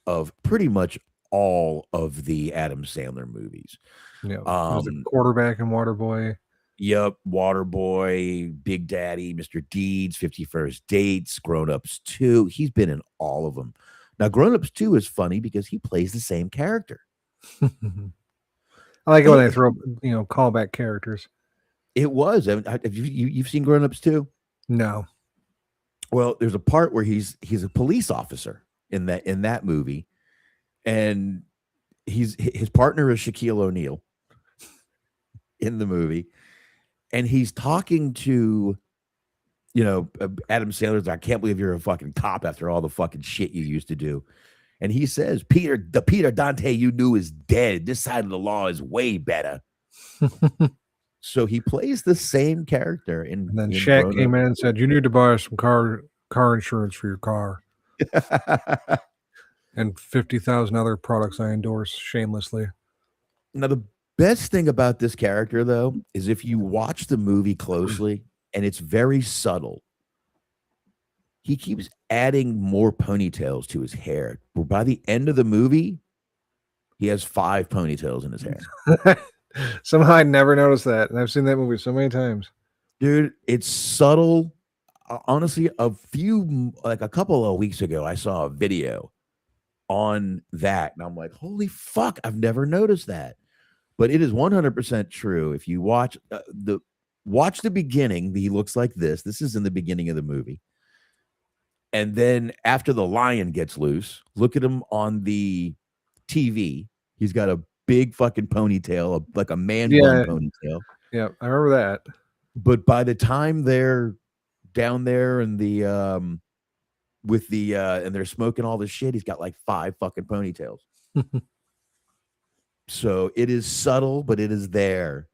of pretty much all of the Adam Sandler movies. Yeah, the quarterback and Waterboy. Yep, Waterboy, Big Daddy, Mr. Deeds, 50 First Dates, Grown Ups 2. He's been in all of them. Now, Grown Ups 2 is funny because he plays the same character. I like it when they throw, callback characters. It was. Have you've seen Grown Ups 2? No. Well, there's a part where he's a police officer in that movie, and his partner is Shaquille O'Neal in the movie, and he's talking to Adam Sandler's. I can't believe you're a fucking cop after all the fucking shit you used to do. And he says, the Peter Dante you knew is dead. This side of the law is way better. So he plays the same character. And then Shaq came in and said, you need to buy some car insurance for your car. And 50,000 other products I endorse shamelessly. Now, the best thing about this character, though, is if you watch the movie closely, and it's very subtle, he keeps adding more ponytails to his hair. By the end of the movie, he has 5 ponytails in his hair. Somehow I never noticed that. And I've seen that movie so many times. Dude, it's subtle. Honestly, a couple of weeks ago, I saw a video on that. And I'm like, holy fuck, I've never noticed that. But it is 100% true. If you watch the beginning, he looks like this. This is in the beginning of the movie. And then after the lion gets loose, look at him on the TV. He's got a big fucking ponytail, like a man bun ponytail. Yeah, I remember that. But by the time they're down there in the with the and they're smoking all this shit, he's got like 5 fucking ponytails. So it is subtle, but it is there.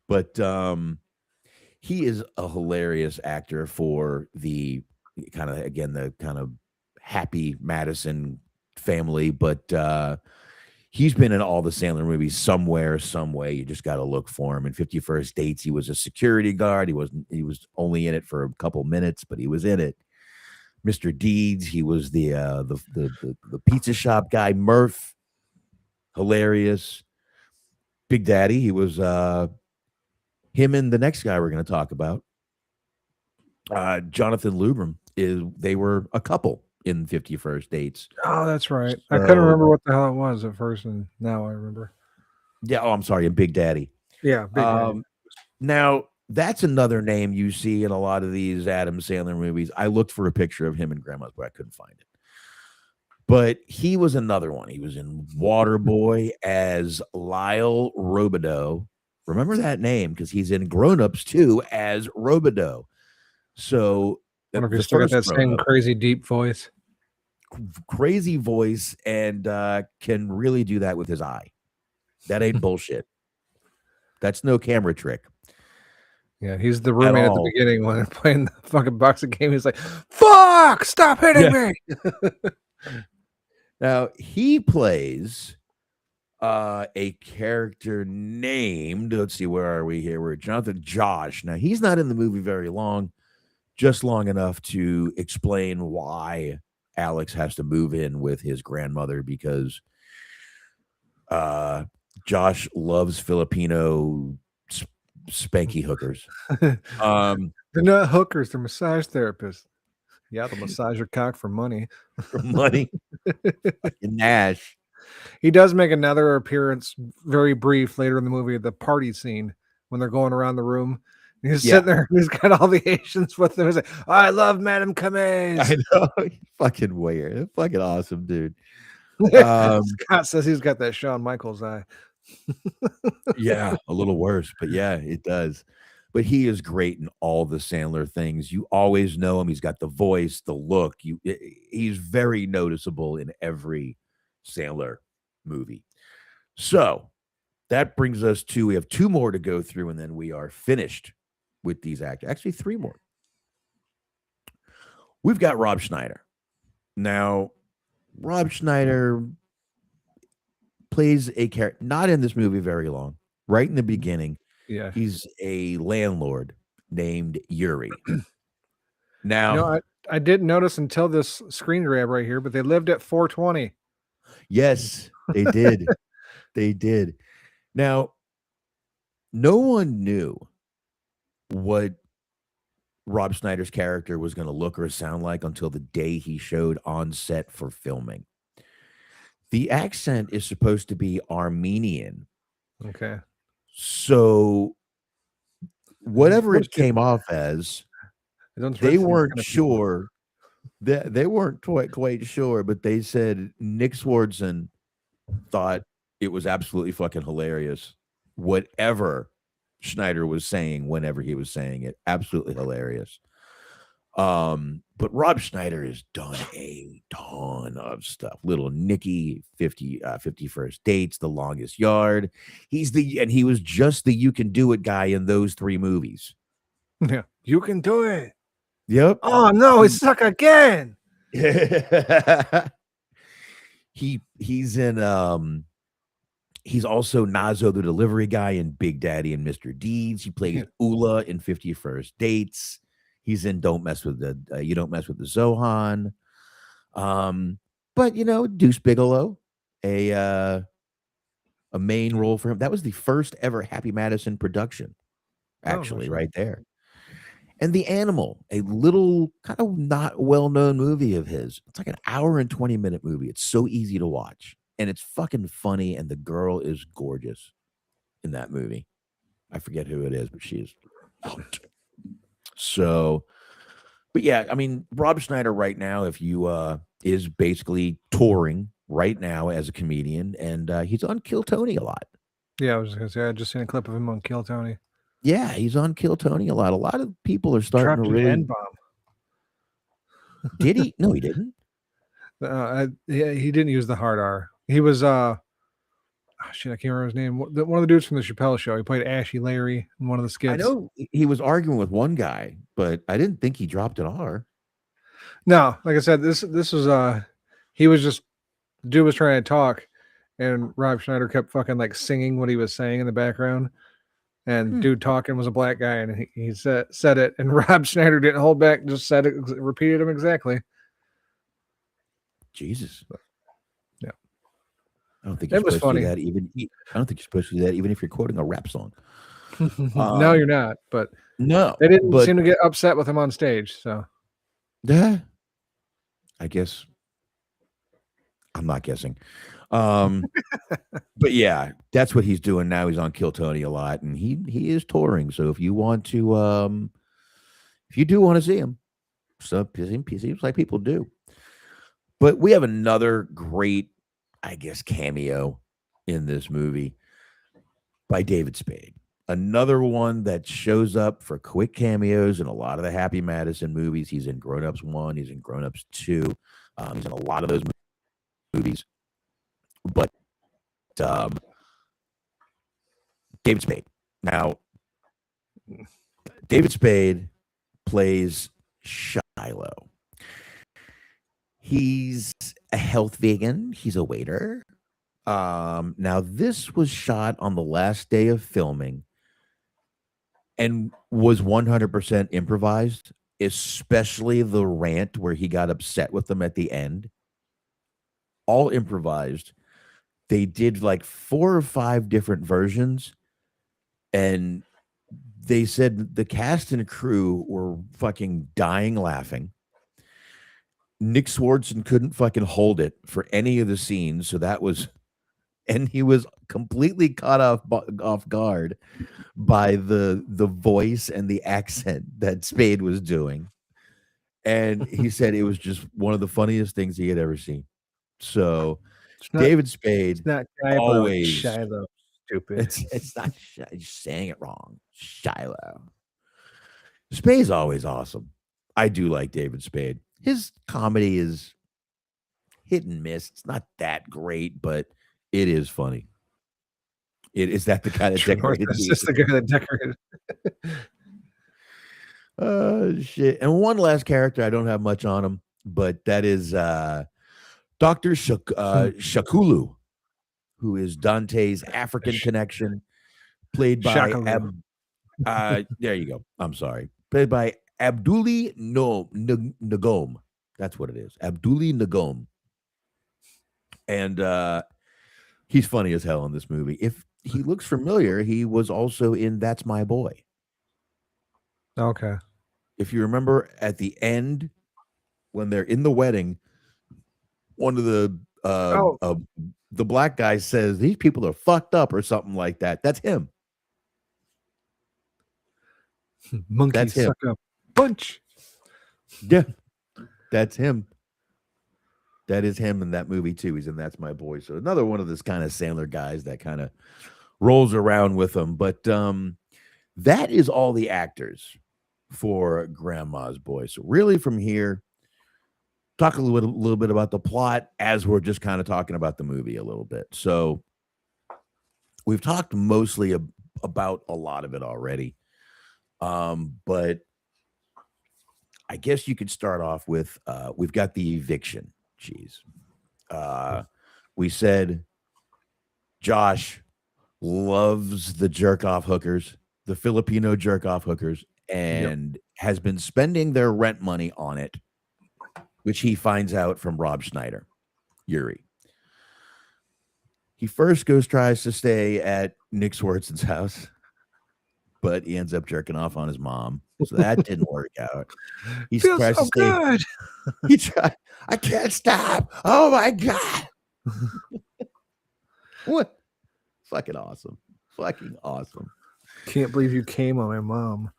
But he is a hilarious actor for the kind of, again, the kind of Happy Madison family, but he's been in all the Sandler movies somewhere, some way. You just got to look for him. In 51st Dates, he was a security guard. He was only in it for a couple minutes, but he was in it. Mr. Deeds, he was the pizza shop guy. Murph, hilarious. Big Daddy, he was him and the next guy we're going to talk about, Jonathan Lubram, they were a couple in 51st Dates. Oh, that's right. I couldn't remember what the hell it was at first, and now I remember. Yeah. Oh, I'm sorry. And Big Daddy. Yeah. Big Daddy. Now, that's another name you see in a lot of these Adam Sandler movies. I looked for a picture of him and Grandma's, but I couldn't find it. But he was another one. He was in Waterboy as Lyle Robideau. Remember that name because he's in Grown Ups too as Robideau. So I wonder if he's still got that same crazy deep voice. Crazy voice, and can really do that with his eye. That ain't bullshit. That's no camera trick. Yeah, he's the roommate at the beginning when they're playing the fucking boxing game. He's like, "Fuck! Stop hitting me!" Now he plays a character named, let's see, where are we here? We're Jonathan Josh. Now he's not in the movie very long, just long enough to explain why Alex has to move in with his grandmother, because Josh loves Filipino spanky hookers. They're not hookers, they're massage therapists. Yeah, they'll massage your cock for money. For money. Nash. He does make another appearance, very brief, later in the movie, at the party scene when they're going around the room. He's sitting there, and he's got all the Asians with him. He's like, "I love Madame Cameos." I know. Fucking weird. Fucking awesome, dude. Scott says he's got that Shawn Michaels eye. Yeah, a little worse, but yeah, it does. But he is great in all the Sandler things. You always know him. He's got the voice, the look. He's very noticeable in every Sandler movie. So that brings us to, we have 2 more to go through, and then we are finished with these actors. Actually, 3 more. We've got Rob Schneider. Now, Rob Schneider plays a character, not in this movie very long, right in the beginning. Yeah. He's a landlord named Yuri. Now, I didn't notice until this screen grab right here, but they lived at 420. Yes, they did. They did. Now, no one knew what Rob Schneider's character was going to look or sound like until the day he showed on set for filming. The accent is supposed to be Armenian. Okay. So whatever it came off as, they weren't sure. They weren't quite sure, but they said Nick Swardson thought it was absolutely fucking hilarious. Whatever Schneider was saying, whenever he was saying it, absolutely hilarious. But Rob Schneider has done a ton of stuff. Little Nicky, 51st Dates, The Longest Yard. He was just the You Can Do It guy in those 3 movies. Yeah, You Can Do It. Yep. Oh no, he suck again. He's in he's also Nazo the delivery guy in Big Daddy and Mr. Deeds. He played Ula in 51st Dates. He's in Don't Mess with the You Don't Mess with the Zohan. But Deuce Bigalow, a main role for him. That was the first ever Happy Madison production, actually, right there. And The Animal, a little kind of not well-known movie of his. It's like an hour and 20-minute movie. It's so easy to watch. And it's fucking funny, and the girl is gorgeous in that movie. I forget who it is, but she is hot. So, But yeah, I mean, Rob Schneider right now, if you is basically touring right now as a comedian, and he's on Kill Tony a lot. Yeah, I was gonna say I just seen a clip of him on Kill Tony. Yeah, he's on Kill Tony a lot. A lot of people are starting Dropped to an really. N-bomb. Did he? No, he didn't. Yeah, he didn't use the hard R. He was shit, I can't remember his name. One of the dudes from the Chappelle Show. He played Ashy Larry in one of the skits. I know he was arguing with one guy, but I didn't think he dropped an R. No, like I said, this was he was just the dude was trying to talk, and Rob Schneider kept fucking like singing what he was saying in the background. And dude talking was a black guy, and he said it, and Rob Schneider didn't hold back, just said it, repeated him exactly. Jesus. Yeah. I don't think you're supposed to do that even. I don't think you're supposed to do that even if you're quoting a rap song. No, you're not. But no, they didn't seem to get upset with him on stage. So, yeah, I guess I'm not guessing. But yeah, that's what he's doing now. He's on Kill Tony a lot, and he is touring. So if you want to, if you do want to see him, so it seems like people do. But we have another great, I guess, cameo in this movie by David Spade. Another one that shows up for quick cameos in a lot of the Happy Madison movies. He's in Grown Ups 1. He's in Grown Ups 2. He's in a lot of those movies. But David Spade. Now, David Spade plays Shiloh. He's a health vegan. He's a waiter. Now, this was shot on the last day of filming and was 100% improvised, especially the rant where he got upset with them at the end. All improvised. They did like 4 or 5 different versions, and they said the cast and crew were fucking dying laughing. Nick Swardson couldn't fucking hold it for any of the scenes, so that was, and he was completely caught off guard by the voice and the accent that Spade was doing, and he said it was just one of the funniest things he had ever seen. So David Spade, it's not always Shiloh. Stupid. It's not. You're saying it wrong. Shiloh. Spade's always awesome. I do like David Spade. His comedy is hit and miss. It's not that great, but it is funny. Is that the kind of decorated? It's just the guy that decorated. Shit. And one last character, I don't have much on him, but that is Dr. Shakulu, who is Dante's African connection, played by there you go. I'm sorry. Played by Abduli Nagom. That's what it is. Abduli Nagom. And he's funny as hell in this movie. If he looks familiar, he was also in That's My Boy. Okay. If you remember at the end, when they're in the wedding, one of the black guy says, "These people are fucked up," or something like that. That's him. Monkey that's him. Suck up bunch. Yeah, that's him. That is him in that movie too. He's in That's My Boy. So another one of this kind of Sandler guys that kind of rolls around with him. But that is all the actors for Grandma's Boy. So really from here, talk a little bit about the plot as we're just kind of talking about the movie a little bit. So we've talked mostly about a lot of it already. But I guess you could start off with we've got the eviction. Jeez. We said Josh loves the jerk-off hookers, the Filipino jerk-off hookers, and has been spending their rent money on it, which he finds out from Rob Schneider, Yuri. He first tries to stay at Nick Swardson's house, but he ends up jerking off on his mom. So that didn't work out. He tries to stay. Good. He tried. I can't stop. Oh my God. What? Fucking awesome. Fucking awesome. Can't believe you came on my mom.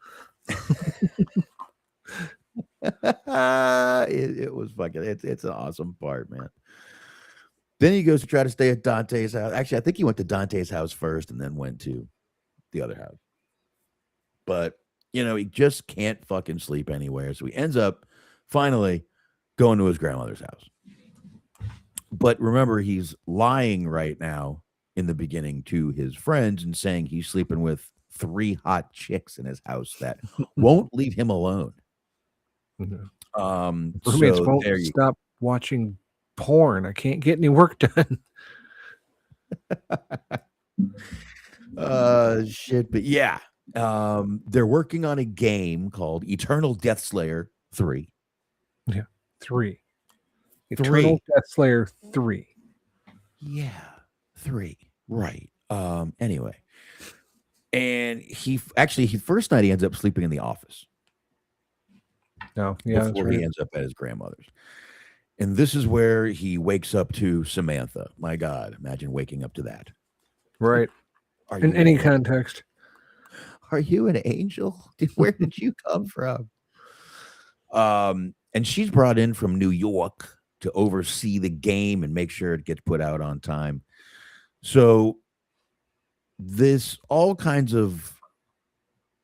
It was fucking. It's an awesome part, man. Then he goes to try to stay at Dante's house. Actually, I think he went to Dante's house first and then went to the other house. But he just can't fucking sleep anywhere. So he ends up finally going to his grandmother's house. But remember, he's lying right now in the beginning to his friends and saying he's sleeping with 3 hot chicks in his house that won't leave him alone. Roommates won't stop watching porn. I can't get any work done. Shit. But yeah, they're working on a game called Eternal Death Slayer 3. Yeah, 3. Eternal Death Slayer 3. Yeah, 3. Right. Anyway, and he first night he ends up sleeping in the office. No, yeah, before he ends up at his grandmother's. And this is where he wakes up to Samantha. My God, imagine waking up to that. Right. In any context. Are you an angel? Where did you come from? And she's brought in from New York to oversee the game and make sure it gets put out on time. So this all kinds of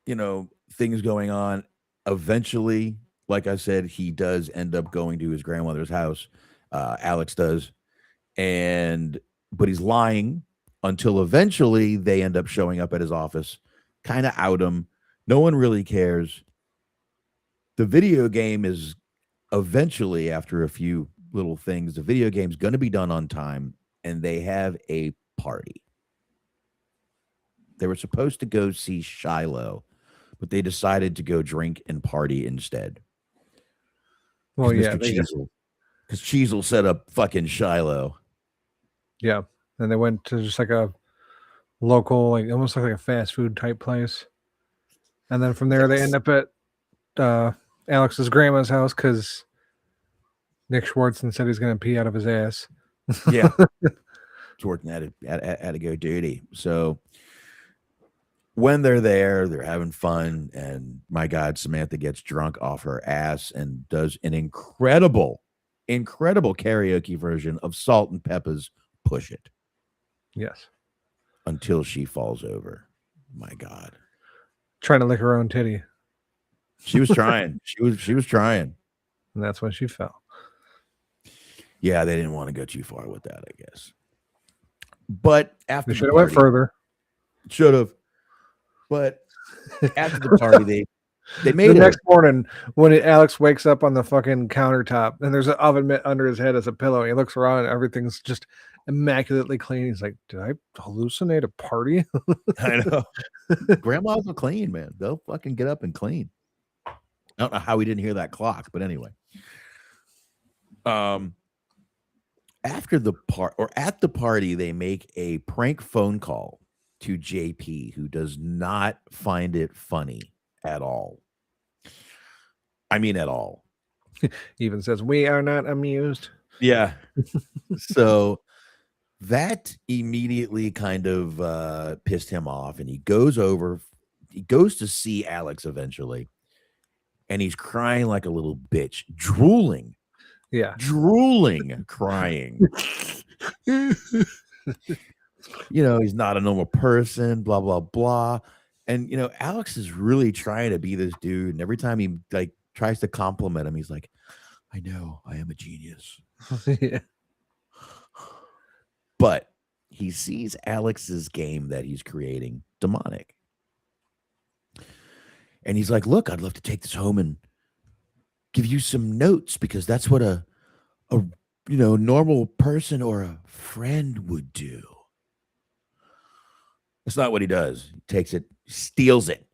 things going on. Eventually, like I said, he does end up going to his grandmother's house. Alex does. But he's lying until eventually they end up showing up at his office, kind of out him. No one really cares. The video game is eventually, after a few little things, the video game's going to be done on time, and they have a party. They were supposed to go see Shiloh, but they decided to go drink and party instead. Well, yeah, because Cheezle set up fucking Shiloh. Yeah, and they went to just like a local, like almost like a fast food type place, and then from there they end up at Alex's grandma's house because Nick Swardson said he's going to pee out of his ass. Yeah, Swardson had to go duty. So when they're there, they're having fun, and my God, Samantha gets drunk off her ass and does an incredible karaoke version of Salt and Pepper's "Push It." Yes. Until she falls over. My God. Trying to lick her own titty. She was trying. She was trying. And that's when she fell. Yeah, they didn't want to go too far with that, I guess. But after they should have went further. Should have. But after the party, they made the next morning when Alex wakes up on the fucking countertop and there's an oven mitt under his head as a pillow. And he looks around and everything's just immaculately clean. He's like, did I hallucinate a party? I know. Grandmas will clean, man. They'll fucking get up and clean. I don't know how we didn't hear that clock, but anyway. After the at the party, they make a prank phone call to JP, who does not find it funny at all. I mean, at all. He even says, we are not amused. Yeah. So that immediately kind of pissed him off, and he goes to see Alex eventually, and he's crying like a little bitch, drooling. Yeah. Drooling, crying. He's not a normal person, blah, blah, blah. And, Alex is really trying to be this dude. And every time he tries to compliment him, he's like, I know, I am a genius. Yeah. But he sees Alex's game that he's creating demonic. And he's like, look, I'd love to take this home and give you some notes, because that's what a normal person or a friend would do. That's not what he does. He takes it, steals it.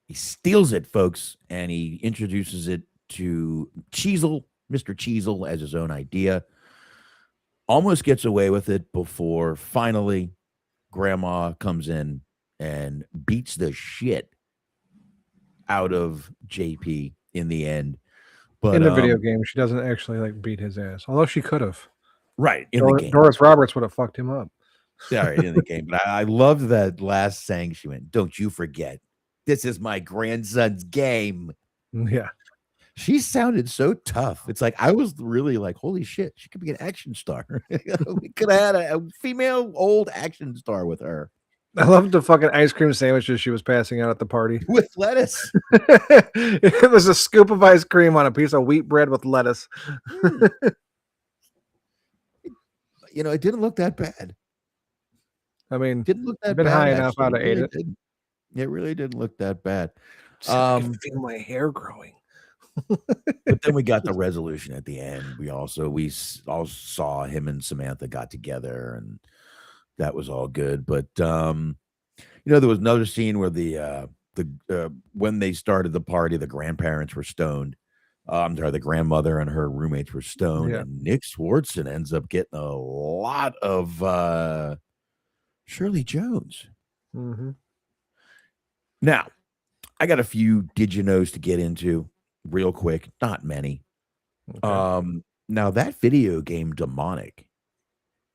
He steals it, folks, and he introduces it to Cheezle, Mr. Cheezle, as his own idea. Almost gets away with it before finally Grandma comes in and beats the shit out of JP in the end. But in the video game, she doesn't actually beat his ass, although she could have. Right. In the game. Doris Roberts would have fucked him up. Yeah, right, in the game. But I loved that last saying she went, don't you forget, this is my grandson's game. Yeah. She sounded so tough. It's like I was really like, holy shit, she could be an action star. We could have had a female old action star with her. I loved the fucking ice cream sandwiches she was passing out at the party. With lettuce. It was a scoop of ice cream on a piece of wheat bread with lettuce. You know, it didn't look that bad. I mean, Didn't look that I've been bad. high enough, Actually. I'd have ate it. It really didn't look that bad. I can feel my hair growing. But then we got the resolution at the end. We all saw him and Samantha got together, and that was all good. But you know, there was another scene where the when they started the party, the grandparents were stoned. I'm sorry, the grandmother and her roommates were stoned, and Nick Swardson ends up getting a lot of Shirley Jones. Mm-hmm. Now, I got a few did you knows to get into real quick, not many. Okay. Now that video game Demonic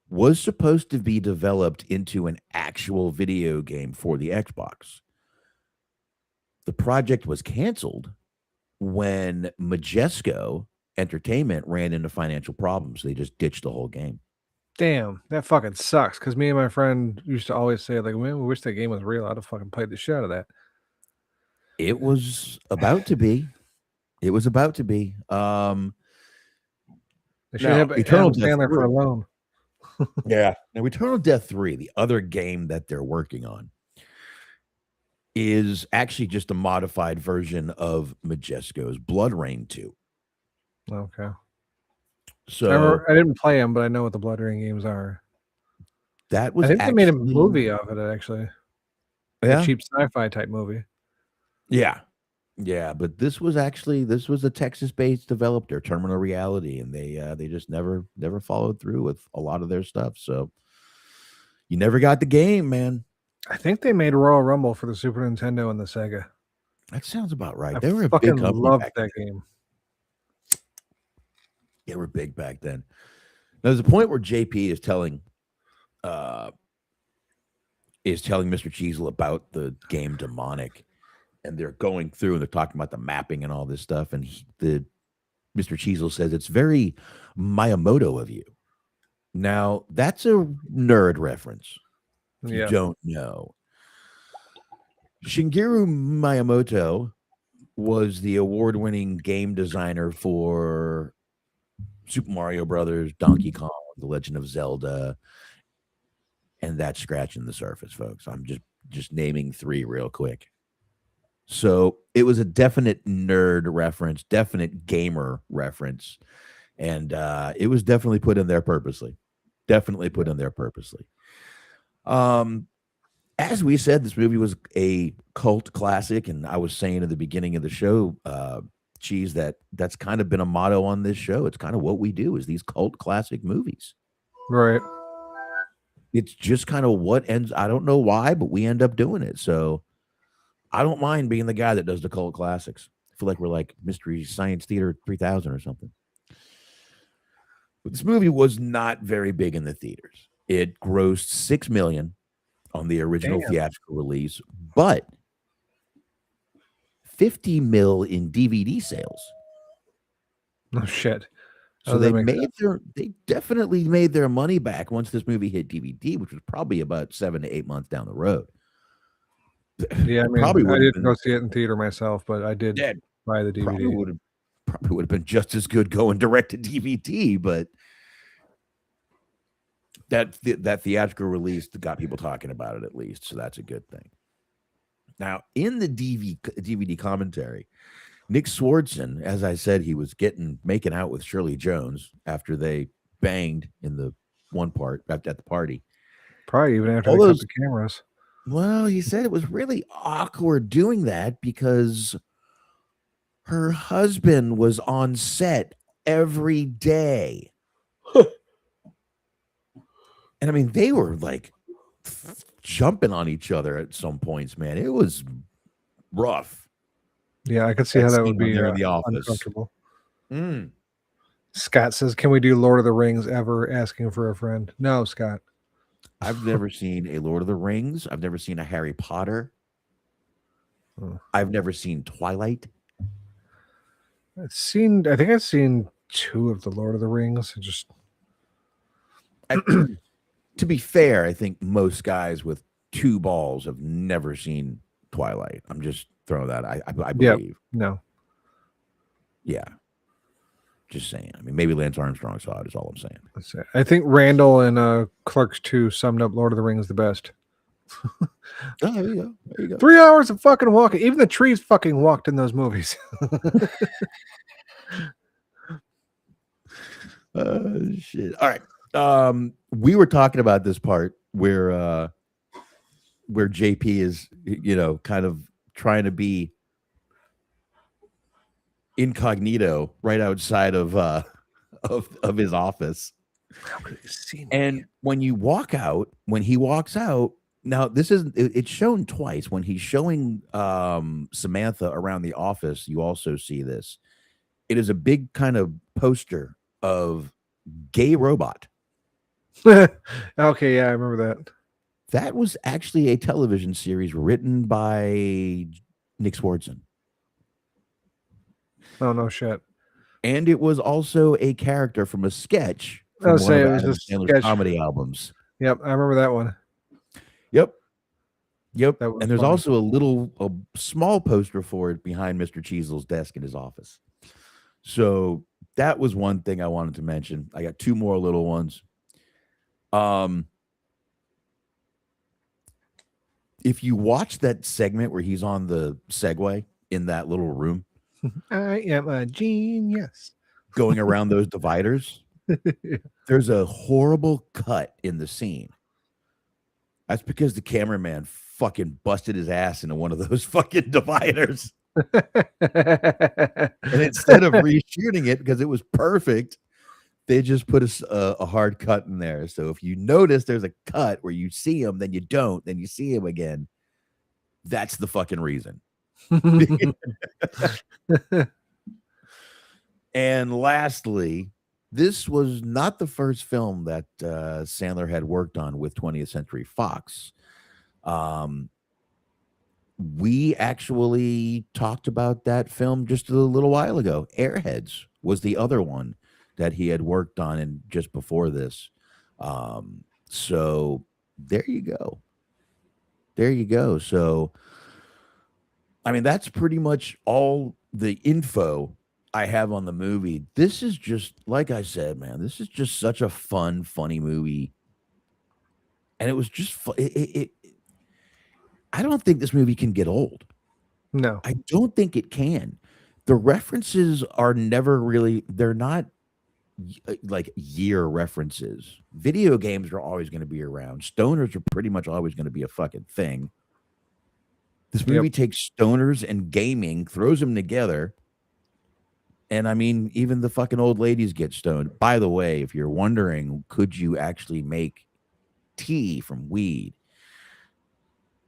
was supposed to be developed into an actual video game for the Xbox. The project was canceled when Majesco Entertainment ran into financial problems. They just ditched the whole game. Damn, that fucking sucks. Because me and my friend used to always say, like, man, we wish that game was real. I'd have fucking played the shit out of that. It was about to be. It was about to be. They should have Eternal Death for a loan. Yeah. Now, Eternal Death 3, the other game that they're working on, is actually just a modified version of Majesco's Blood Rain 2. Okay. So I didn't play them, but I know what the Blood Rain games are. That was. I think they made a movie of it, actually. Yeah. A cheap sci-fi type movie. Yeah. Yeah, but this was a Texas-based developer, Terminal Reality, and they just never followed through with a lot of their stuff. So you never got the game, man. I think they made Royal Rumble for the Super Nintendo and the Sega. That sounds about right. I they were a fucking big company. Loved that game. They were big back then. Now, there's a point where JP is telling Mr. Cheezle about the game Demonic. And they're going through and they're talking about the mapping and all this stuff. And Mr. Cheezle says, it's very Miyamoto of you. Now, that's a nerd reference. If you don't know. Shigeru Miyamoto was the award-winning game designer for Super Mario Brothers, Donkey Kong, The Legend of Zelda. And that's scratching the surface, folks. I'm just naming 3 real quick. So it was a definite nerd reference, definite gamer reference. And it was definitely put in there purposely. Definitely put in there purposely. As we said, this movie was a cult classic. And I was saying at the beginning of the show, Cheese, that's kind of been a motto on this show. It's kind of what we do is these cult classic movies. Right. It's just kind of what ends. I don't know why, but we end up doing it. So I don't mind being the guy that does the cult classics. I feel like we're like Mystery Science Theater 3000 or something. But this movie was not very big in the theaters. It grossed $6 million on the original theatrical release, but $50 million in DVD sales. Oh shit! So they definitely made their money back once this movie hit DVD, which was probably about 7 to 8 months down the road. Yeah, I mean, I didn't go see it in theater myself, but I did buy the DVD. Probably would have been just as good going direct to DVD, but that theatrical release got people talking about it at least, so that's a good thing. Now, in the DVD commentary, Nick Swardson, as I said, he was making out with Shirley Jones after they banged in the one part at the party. Probably even after they cut the cameras. Well, he said it was really awkward doing that because her husband was on set every day. And I mean, they were like jumping on each other at some points, man. It was rough. Yeah, I could see how that would be in the office. Uncomfortable. Scott says, can we do Lord of the Rings ever? Asking for a friend. No, Scott. I've never seen a Lord of the Rings. I've never seen a Harry Potter. I've never seen Twilight. I think I've seen 2 of the Lord of the Rings. To be fair, I think most guys with 2 balls have never seen Twilight. I'm just throwing that. I believe. No. Yeah. Just saying. I mean, maybe Lance Armstrong saw it. Is all I'm saying. I think Randall and Clerks 2 summed up Lord of the Rings the best. Oh, there you go. There you go. 3 hours of fucking walking. Even the trees fucking walked in those movies. Shit. All right. We were talking about this part where JP is, kind of trying to be incognito right outside of his office. And when he walks out, now this isn't, it's shown twice. When he's showing Samantha around the office, you also see this. It is a big kind of poster of gay robot. Okay, yeah, I remember that. That was actually a television series written by Nick Swardson. Oh, no shit. And it was also a character from a sketch from one of Adam Sandler's comedy albums. Yep, I remember that one. Yep. And there's funny. also a small poster for it behind Mr. Cheezel's desk in his office. So that was one thing I wanted to mention. I got 2 more little ones. If you watch that segment where he's on the Segway in that little room, I am a genius. Going around those dividers, there's a horrible cut in the scene. That's because the cameraman fucking busted his ass into one of those fucking dividers. And instead of reshooting it because it was perfect, they just put a hard cut in there. So if you notice there's a cut where you see him, then you don't, then you see him again. That's the fucking reason. And lastly, this was not the first film that Sandler had worked on with 20th Century Fox. We actually talked about that film just a little while ago. Airheads was the other one that he had worked on, and just before this. So there you go. There you go. So, I mean, that's pretty much all the info I have on the movie. This is just, like I said, man, this is just such a fun, funny movie. And it was just I don't think this movie can get old. No. I don't think it can. The references are never really, they're not like year references. Video games are always going to be around. Stoners are pretty much always going to be a fucking thing. This movie takes stoners and gaming, throws them together. And I mean, even the fucking old ladies get stoned. By the way, if you're wondering, could you actually make tea from weed?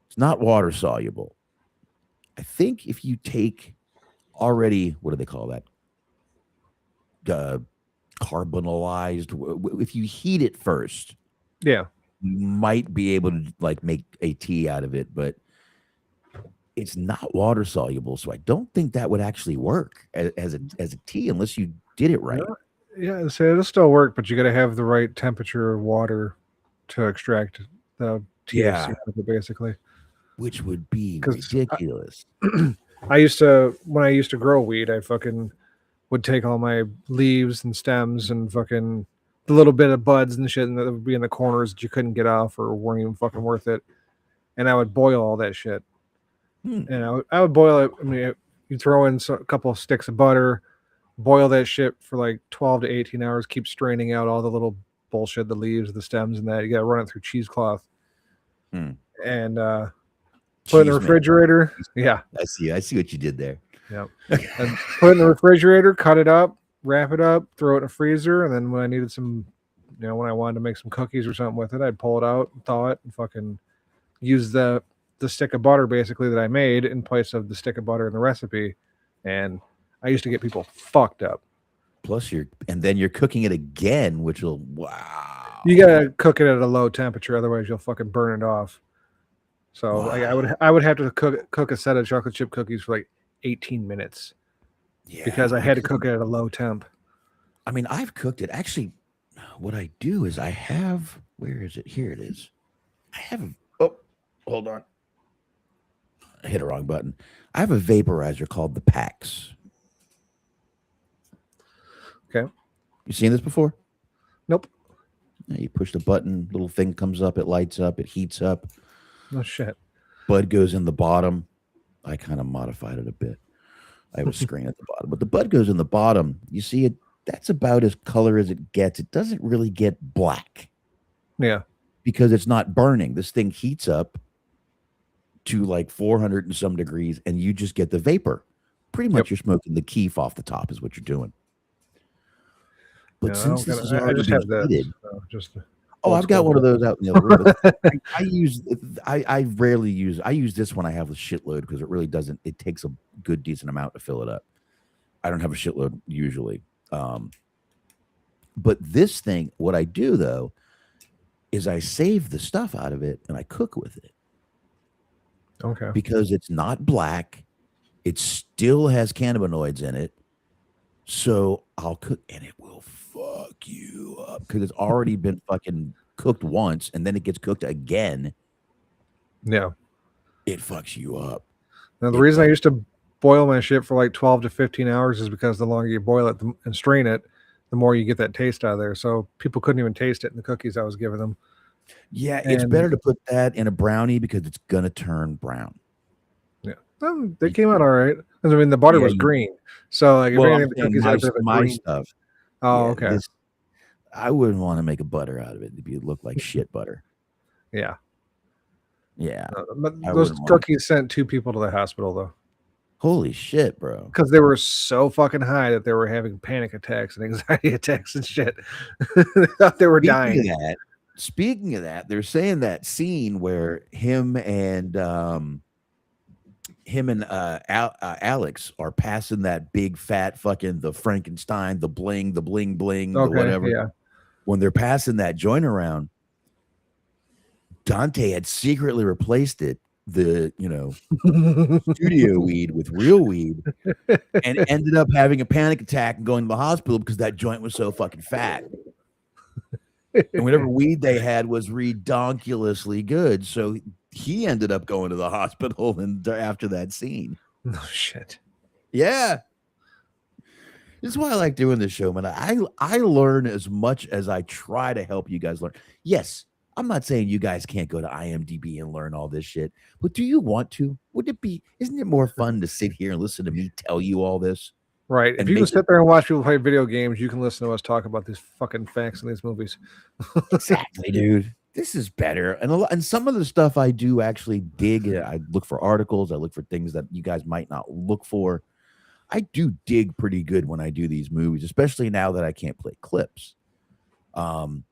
It's not water soluble. I think if you take already, what do they call that? Carbonalized. If you heat it first, yeah, you might be able to like make a tea out of it, but it's not water soluble. So I don't think that would actually work as a tea unless you did it right. Yeah, so it'll still work, but you got to have the right temperature of water to extract the THC out of it, basically. Which would be ridiculous. When I used to grow weed, I fucking would take all my leaves and stems and fucking the little bit of buds and shit that would be in the corners that you couldn't get off or weren't even fucking worth it. And I would boil all that shit. And I would boil it. I mean, you throw in a couple of sticks of butter, boil that shit for like 12 to 18 hours, keep straining out all the little bullshit, the leaves, the stems, and that. You got to run it through cheesecloth. And put it in the refrigerator. Yeah. I see what you did there. Yeah. And put it in the refrigerator, cut it up, wrap it up, throw it in a freezer. And then when I needed some, when I wanted to make some cookies or something with it, I'd pull it out, thaw it, and fucking use the stick of butter basically that I made in place of the stick of butter in the recipe. And I used to get people fucked up. Plus then you're cooking it again, which will, wow. You gotta cook it at a low temperature, otherwise you'll fucking burn it off. So I would have to cook a set of chocolate chip cookies for like 18 minutes. Yeah, because I had to cook it at a low temp. I mean, I've cooked it. Actually, what I do is I have, where is it? Here it is. I have, oh, hold on. I hit a wrong button. I have a vaporizer called the PAX. Okay. You seen this before? Nope. You push the button, little thing comes up, it lights up, it heats up. No shit. Bud goes in the bottom. I kind of modified it a bit. I have a screen at the bottom, but the bud goes in the bottom. You see it, that's about as color as it gets. It doesn't really get black. Yeah. Because it's not burning. This thing heats up to like 400 and some degrees, and you just get the vapor. Pretty much you're smoking the keef off the top is what you're doing. But Yeah, since this is I already just been have this. heated, Just I've got one of those out in the other room. I rarely use, I use this when I have a shitload because it really doesn't, it takes a good decent amount to fill it up. I don't have a shitload usually. But this thing, what I do though, is I save the stuff out of it and I cook with it. Okay. Because it's not black. It still has cannabinoids in it. So I'll cook and it will fuck you up because it's already been fucking cooked once and then it gets cooked again. Yeah. It fucks you up. Now, the reason I used to boil my shit for like 12 to 15 hours is because the longer you boil it and strain it, the more you get that taste out of there. So people couldn't even taste it in the cookies I was giving them. Yeah, it's better to put that in a brownie because it's going to turn brown. Yeah. They came out all right. I mean, the butter was green. So, like, if anything, the cookies had a bit of my green stuff. Oh, okay. I wouldn't want to make a butter out of it. It'd look like shit butter. Yeah. Yeah. But those cookies sent 2 people to the hospital, though. Holy shit, bro. Because they were so fucking high that they were having panic attacks and anxiety attacks and shit. They thought they were dying. Speaking of that, they're saying that scene where him and Alex are passing that big fat fucking the Frankenstein, the bling, the whatever. Yeah. When they're passing that joint around, Dante had secretly replaced it, the studio weed with real weed, and ended up having a panic attack and going to the hospital because that joint was so fucking fat. And whatever weed they had was redonkulously good. So he ended up going to the hospital and after that scene. No shit. Yeah. This is why I like doing this show, man. I learn as much as I try to help you guys learn. Yes, I'm not saying you guys can't go to IMDb and learn all this shit, but do you want to? Isn't it more fun to sit here and listen to me tell you all this? Right. If you can sit there and watch people play video games, you can listen to us talk about these fucking facts in these movies. Exactly, dude. This is better. And some of the stuff I do actually dig. I look for articles. I look for things that you guys might not look for. I do dig pretty good when I do these movies, especially now that I can't play clips. I'm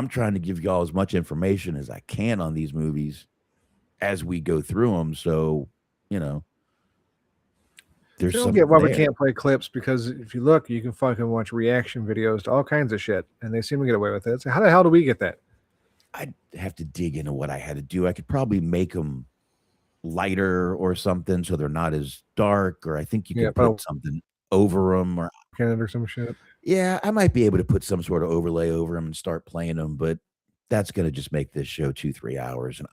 trying to give y'all as much information as I can on these movies as we go through them. So, I don't get why we can't play clips, because if you look, you can fucking watch reaction videos to all kinds of shit, and they seem to get away with it. So how the hell do we get that? I'd have to dig into what I had to do. I could probably make them lighter or something so they're not as dark, or I think you could put something over them or some shit. Yeah, I might be able to put some sort of overlay over them and start playing them, but that's going to just make this show 2-3 hours. And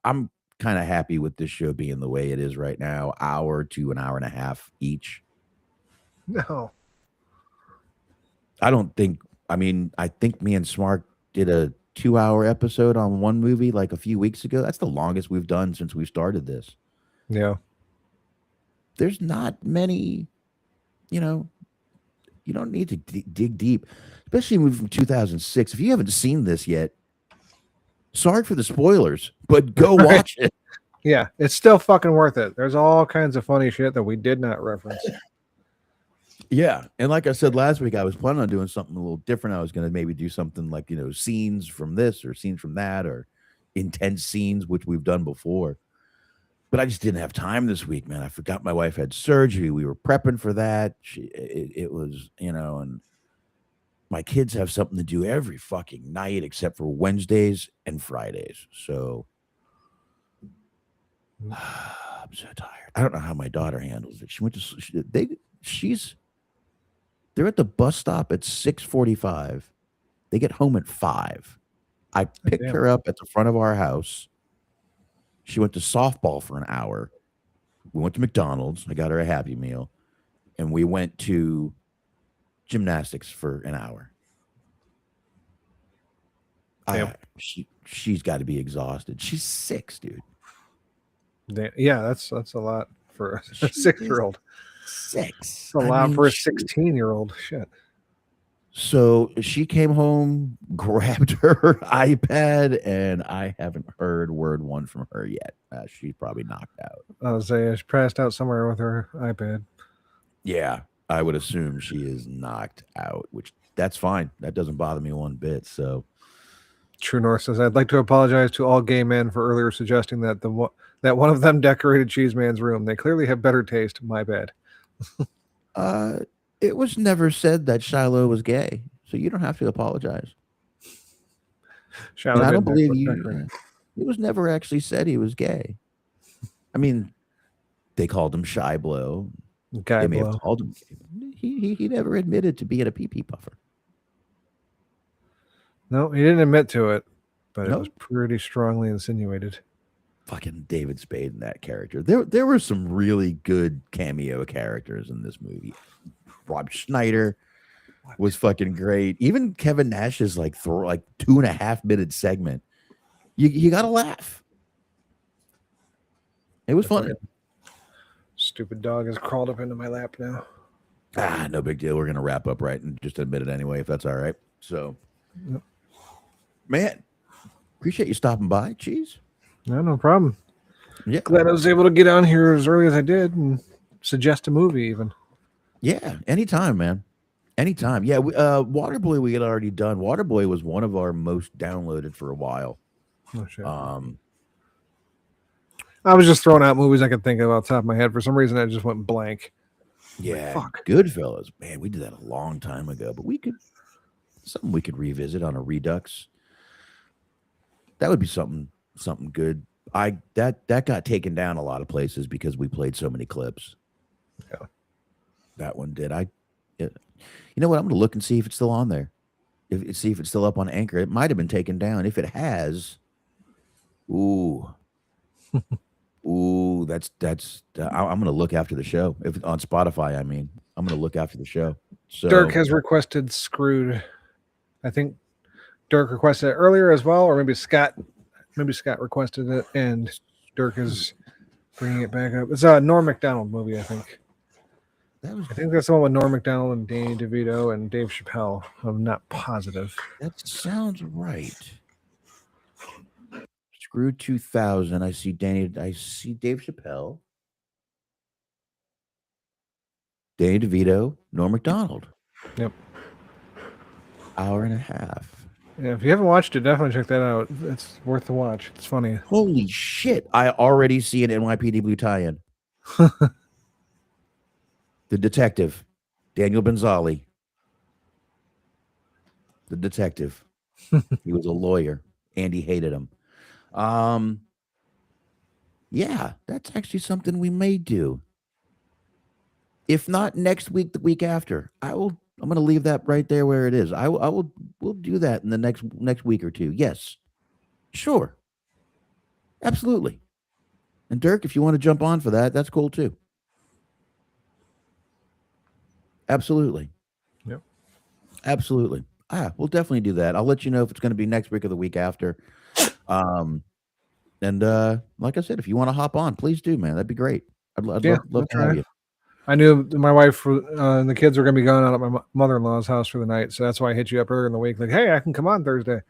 I'm kind of happy with this show being the way it is right now, hour to an hour and a half each. No. I think me and Smart did a 2-hour episode on one movie like a few weeks ago. That's the longest we've done since we started this. Yeah. There's not many, you don't need to dig deep, especially a movie from 2006. If you haven't seen this yet, sorry for the spoilers, but go watch it. Yeah, it's still fucking worth it. There's all kinds of funny shit that we did not reference. Yeah, and like I said last week, I was planning on doing something a little different. I was going to maybe do something like, scenes from this or scenes from that or intense scenes, which we've done before. But I just didn't have time this week, man. I forgot my wife had surgery. We were prepping for that. It was, and my kids have something to do every fucking night except for Wednesdays and Fridays. So I'm so tired. I don't know how my daughter handles it. She went to they're at the bus stop at 6:45. They get home at 5. I picked her up at the front of our house. She went to softball for an hour. We went to McDonald's. I got her a Happy Meal. And we went to gymnastics for an hour. She's got to be exhausted. She's 6, dude. Yeah, that's a lot for a 6-year-old. 6. It's a lot for a 16-year-old. Shit. So she came home, grabbed her iPad, and I haven't heard word one from her yet. She's probably knocked out. I was saying she passed out somewhere with her iPad. Yeah, I would assume she is knocked out, which that's fine. That doesn't bother me one bit. So, True North says, "I'd like to apologize to all gay men for earlier suggesting that that one of them decorated Cheeseman's room. They clearly have better taste. My bad." It was never said that Shiloh was gay, so you don't have to apologize. I don't believe you. It was never actually said he was gay. I mean, they called him Shy Blow. They may have called him gay. He never admitted to being a pee-pee puffer. No, he didn't admit to it, but it was pretty strongly insinuated. Fucking David Spade in that character. There were some really good cameo characters in this movie. Rob Schneider was fucking great. Even Kevin Nash's like 2.5-minute segment. You gotta laugh. It was fun. Stupid dog has crawled up into my lap now. No big deal. We're gonna wrap up right in just a minute anyway, if that's all right. So, man, appreciate you stopping by, Cheese. No problem. Yeah, glad I was able to get on here as early as I did and suggest a movie even. Yeah, anytime, man. Anytime. Yeah, Waterboy we had already done. Waterboy was one of our most downloaded for a while. Oh shit. I was just throwing out movies I could think of off the top of my head. For some reason, I just went blank. Yeah, fuck. Goodfellas. Man, we did that a long time ago, but something we could revisit on a Redux. That would be something good. That got taken down a lot of places because we played so many clips. Yeah. That one did. You know what? I'm gonna look and see if it's still on there. See if it's still up on Anchor. It might have been taken down. If it has, ooh, that's. I'm gonna look after the show. If on Spotify, I mean, I'm gonna look after the show. So Dirk has requested Screwed. I think Dirk requested it earlier as well, or maybe Scott. Maybe Scott requested it, and Dirk is bringing it back up. It's a Norm Macdonald movie, I think. I think that's the one with Norm Macdonald and Danny DeVito and Dave Chappelle. I'm not positive. That sounds right. Screw 2000. I see Dave Chappelle, Danny DeVito, Norm Macdonald. Yep. Hour and a half. Yeah, if you haven't watched it, definitely check that out. It's worth the watch. It's funny. Holy shit. I already see an NYPD Blue tie-in. The detective, Daniel Benzali. The detective. He was a lawyer. Andy hated him. Yeah, that's actually something we may do. If not next week, the week after. I'm going to leave that right there where it is. We'll do that in the next week or two. Yes. Sure. Absolutely. And Dirk, if you want to jump on for that, that's cool too. Absolutely. Yep. Absolutely. We'll definitely do that. I'll let you know if it's going to be next week or the week after. And like I said, if you want to hop on, please do, man. That'd be great. I'd love to have you. I knew my wife and the kids were going to be going out at my mother-in-law's house for the night, so that's why I hit you up earlier in the week. Like, hey, I can come on Thursday.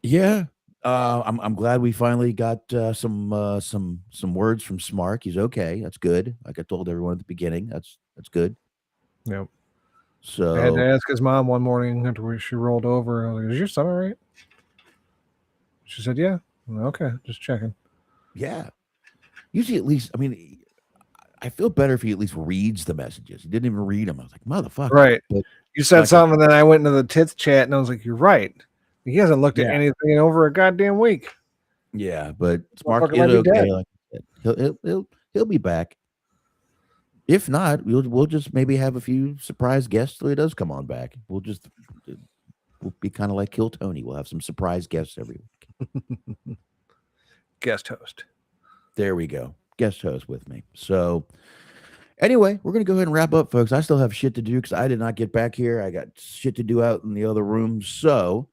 Yeah. I'm glad we finally got some words from Smark. He's okay. That's good. Like I told everyone at the beginning, that's good. Yep. So I had to ask his mom one morning after she rolled over. I was like, "Is your son all right?" She said, "Yeah." Okay, just checking. Yeah. Usually, at least, I mean, I feel better if he at least reads the messages. He didn't even read them. I was like, motherfucker. Right. But you said something, and then I went into the tits chat, and I was like, "You're right." He hasn't looked at anything in over a goddamn week. Yeah, but Smark is okay. Like I said. He'll be back. If not, we'll just maybe have a few surprise guests till he does come on back. We'll be kind of like Kill Tony. We'll have some surprise guests every week. Guest host. There we go. Guest host with me. So anyway, we're going to go ahead and wrap up, folks. I still have shit to do because I did not get back here. I got shit to do out in the other room. So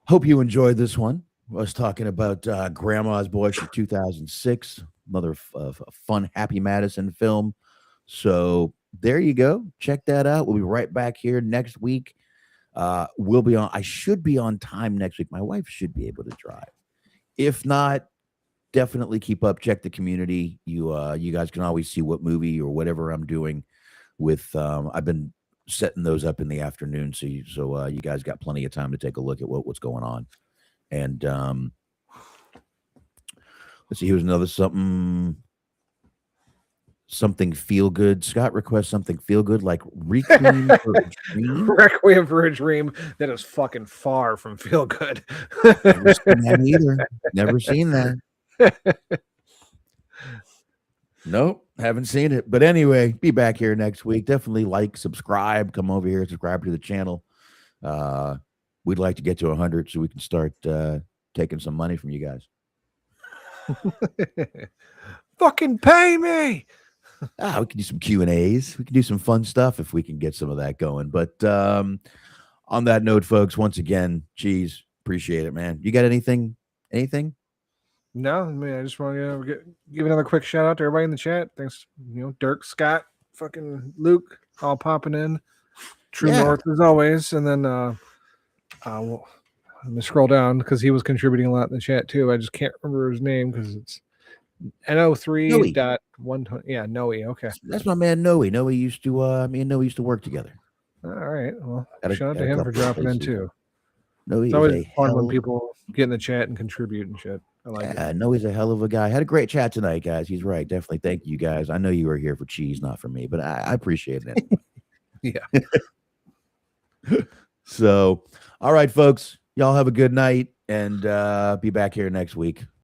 hope you enjoyed this one. I was talking about Grandma's Boy from 2006, another fun Happy Madison film. So there you go. Check that out. We'll be right back here next week. We'll be on. I should be on time next week. My wife should be able to drive. If not, definitely keep up. Check the community. You guys can always see what movie or whatever I'm doing. With I've been setting those up in the afternoon, so you guys got plenty of time to take a look at what's going on. And let's see. Here's another something feel good. Scott requests something feel good, like Requiem for a Dream. Requiem for a Dream. That is fucking far from feel good. Never seen that either. Never seen that. Nope, haven't seen it. But anyway, be back here next week. Definitely like, subscribe, come over here, subscribe to the channel. We'd like to get to 100 so we can start taking some money from you guys. Fucking pay me. We can do some Q&As. We can do some fun stuff if we can get some of that going. But on that note, folks, once again, Cheese, appreciate it, man. You got anything? No, I mean, I just want to give another quick shout out to everybody in the chat. Thanks, Dirk, Scott, fucking Luke, all popping in. True North as always. And then let me scroll down because he was contributing a lot in the chat too. I just can't remember his name because it's NO3.120. Yeah, Noe. Okay. That's my man Noe. Noe used to me and Noe used to work together. All right. Well, shout out to him for dropping in too. Noe it's always fun when people get in the chat and contribute and shit. I like it. Noe's a hell of a guy. Had a great chat tonight, guys. He's right. Definitely. Thank you, guys. I know you were here for Cheese, not for me, but I appreciate it anyway. Yeah. So, all right, folks. Y'all have a good night and be back here next week.